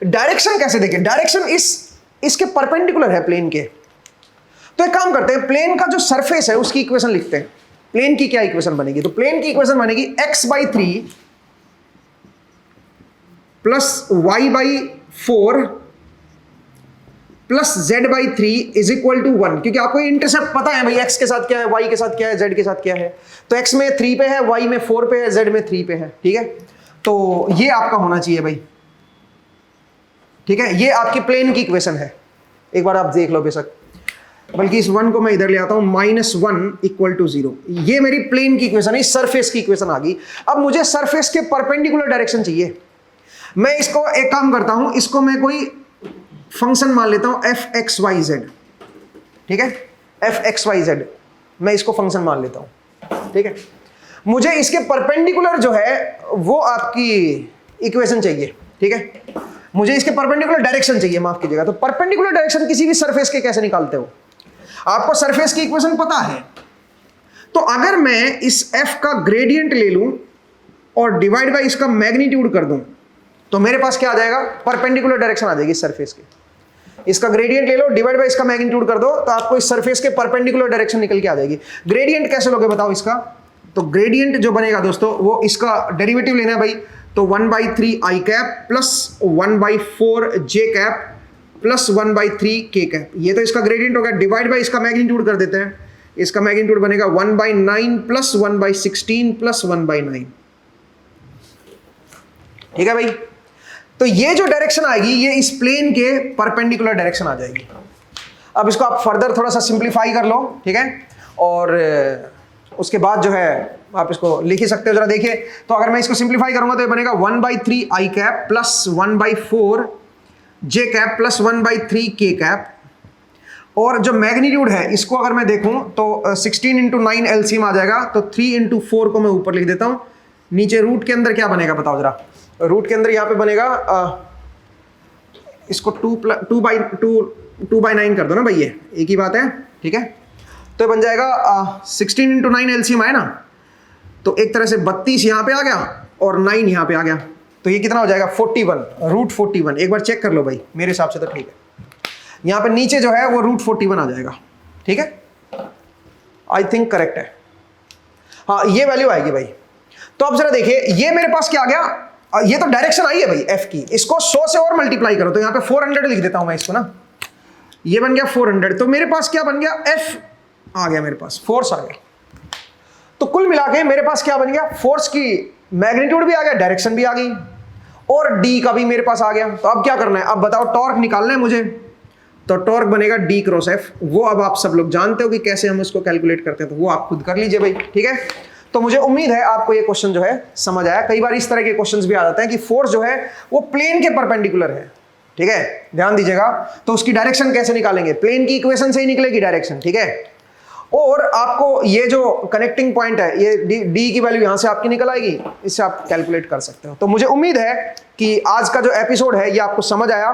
S1: डायरेक्शन कैसे देखें, डायरेक्शन इसके परपेंडिकुलर है प्लेन के। तो एक काम करते हैं, प्लेन का जो सरफेस है उसकी इक्वेशन लिखते हैं। प्लेन की क्या इक्वेशन बनेगी? तो प्लेन की इक्वेशन बनेगी x/3 plus y/4 plus z/3 is equal to 1। क्योंकि आपको इंटरसेप्ट पता है भाई, x के साथ क्या है, y के साथ क्या है, z के साथ क्या है। तो x में 3 पे है, y में 4 पे है, z में 3 पे है। ठीक है, तो ये आपका होना चाहिए भाई। ठीक है, ये आपकी प्लेन की इक्वेशन है, एक बार आप देख लो बेशक, बल्कि इस 1 को मैं इधर ले आता हूं, -1 इक्वल टू 0। ये मेरी प्लेन की इक्वेशन है, सरफेस की इक्वेशन आ गई। अब मुझे सरफेस के परपेंडिकुलर डायरेक्शन चाहिए। मैं इसको एक काम करता हूं, इसको मैं कोई फंक्शन मान लेता हूं f(x,y,z). ठीक है, f(x,y,z) मैं इसको फंक्शन मान लेता हूं। ठीक है, मुझे इसके परपेंडिकुलर जो है वो आपकी इक्वेशन चाहिए। ठीक है, मुझे इसके परपेंडिकुलर डायरेक्शन चाहिए, माफ कीजिएगा। तो परपेंडिकुलर डायरेक्शन किसी भी सरफेस के कैसे निकालते हो? आपको सरफेस की इक्वेशन पता है, तो अगर मैं इस f का ग्रेडियंट ले लूं और डिवाइड बाय इसका मैग्नीट्यूड कर दूं, तो मेरे पास क्या आ जाएगा? परपेंडिकुलर डायरेक्शन आ जाएगी सरफेस के। इसका ग्रेडियंट ले लो, डिवाइड बाय इसका मैग्नीट्यूड कर दो, तो आपको इस सरफेस के परपेंडिकुलर डायरेक्शन निकल के आ जाएगी। ग्रेडियंट कैसे लोगे बताओ इसका? तो ग्रेडियंट जो बनेगा दोस्तों, वो इसका डेरिवेटिव लेना है भाई। तो 1/3 i cap plus 1/4 j cap plus 1/3 k cap, ये तो इसका ग्रेडियंट होगा। डिवाइड बाय इसका मैग्नीट्यूड कर देते हैं, इसका मैग्नीट्यूड बनेगा 1/9 प्लस 1/16 प्लस 1/9। ठीक है भाई, तो ये जो डायरेक्शन आएगी ये इस प्लेन के परपेंडिकुलर डायरेक्शन आ जाएगी। अब इसको आप फर्दर थोड़ा सा सिंप्लीफाई कर लो। ठीक है, और उसके बाद जो है आप इसको लिख ही सकते हो। जरा देखिए, तो अगर मैं इसको सिंप्लीफाई करूंगा तो ये बनेगा 1/3 i cap plus 1/4 j cap plus 1/3 k cap. और जो मैग्नीट्यूड है इसको अगर मैं देखूं तो 16 × 9 LCM आ जाएगा। तो 3 × 4 को मैं ऊपर लिख देता हूं, नीचे रूट के अंदर क्या बनेगा बताओ जरा? रूट के अंदर यहाँ पे बनेगा इसको 2/9 कर दो ना भाई, ये एक ही बात है। ठीक है, तो बन जाएगा 16 × 9 LCM आए ना, तो एक तरह से 32 यहाँ पे आ गया और 9 यहाँ पे आ गया, तो ये कितना हो जाएगा? 41, √41। एक बार चेक कर लो भाई, मेरे हिसाब से तो ठीक है। यहाँ पे नीचे जो है वो √41 आ जाएगा। ठीक है, आई थिंक करेक्ट है। हाँ, ये वैल्यू आएगी भाई। तो अब जरा देखिए, ये मेरे पास क्या आ गया? ये तो डायरेक्शन आई है भाई f की, इसको 100 से और मल्टीप्लाई करो, तो यहाँ पे 400 लिख देता हूं मैं इसको ना, ये बन गया 400। तो मेरे पास क्या बन गया? f आ गया, मेरे पास फोर्स आ गया। तो कुल मिला के मेरे पास क्या बन गया? फोर्स की मैग्नीट्यूड भी आ गया, डायरेक्शन भी आ गई, और d का भी मेरे पास आ गया। तो अब क्या करना है? अब बताओ, टॉर्क निकालना है मुझे। तो टॉर्क बनेगा d क्रॉस f। वो अब आप सब लोग जानते हो कि कैसे हम उसको कैलकुलेट करते हैं, तो वो आप खुद कर लीजिए भाई। ठीक है, तो मुझे उम्मीद है आपको ये क्वेश्चन जो है समझ आया। कई बार इस तरह के क्वेश्चंस भी आ जाते हैं कि फोर्स जो है वो प्लेन के परपेंडिकुलर है। ठीक है, ध्यान दीजिएगा। तो उसकी डायरेक्शन कैसे निकालेंगे? प्लेन की इक्वेशन से ही निकलेगी डायरेक्शन। ठीक है, और आपको ये जो कनेक्टिंग पॉइंट है, ये डी की वैल्यू यहां से आपकी निकल आएगी, इससे आप कैलकुलेट कर सकते हो। तो मुझे उम्मीद है कि आज का जो एपिसोड है ये आपको समझ आया।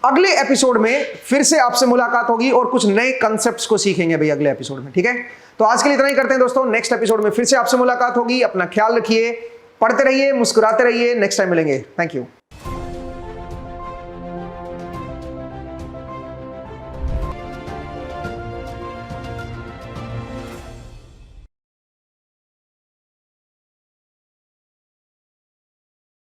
S1: अगले एपिसोड में फिर से आपसे मुलाकात होगी और कुछ नए कंसेप्ट्स को सीखेंगे भाई अगले एपिसोड में। ठीक है, तो आज के लिए इतना ही करते हैं दोस्तों। नेक्स्ट एपिसोड में फिर से आपसे मुलाकात होगी। अपना ख्याल रखिए, पढ़ते रहिए, मुस्कुराते रहिए। नेक्स्ट टाइम मिलेंगे। Thank you.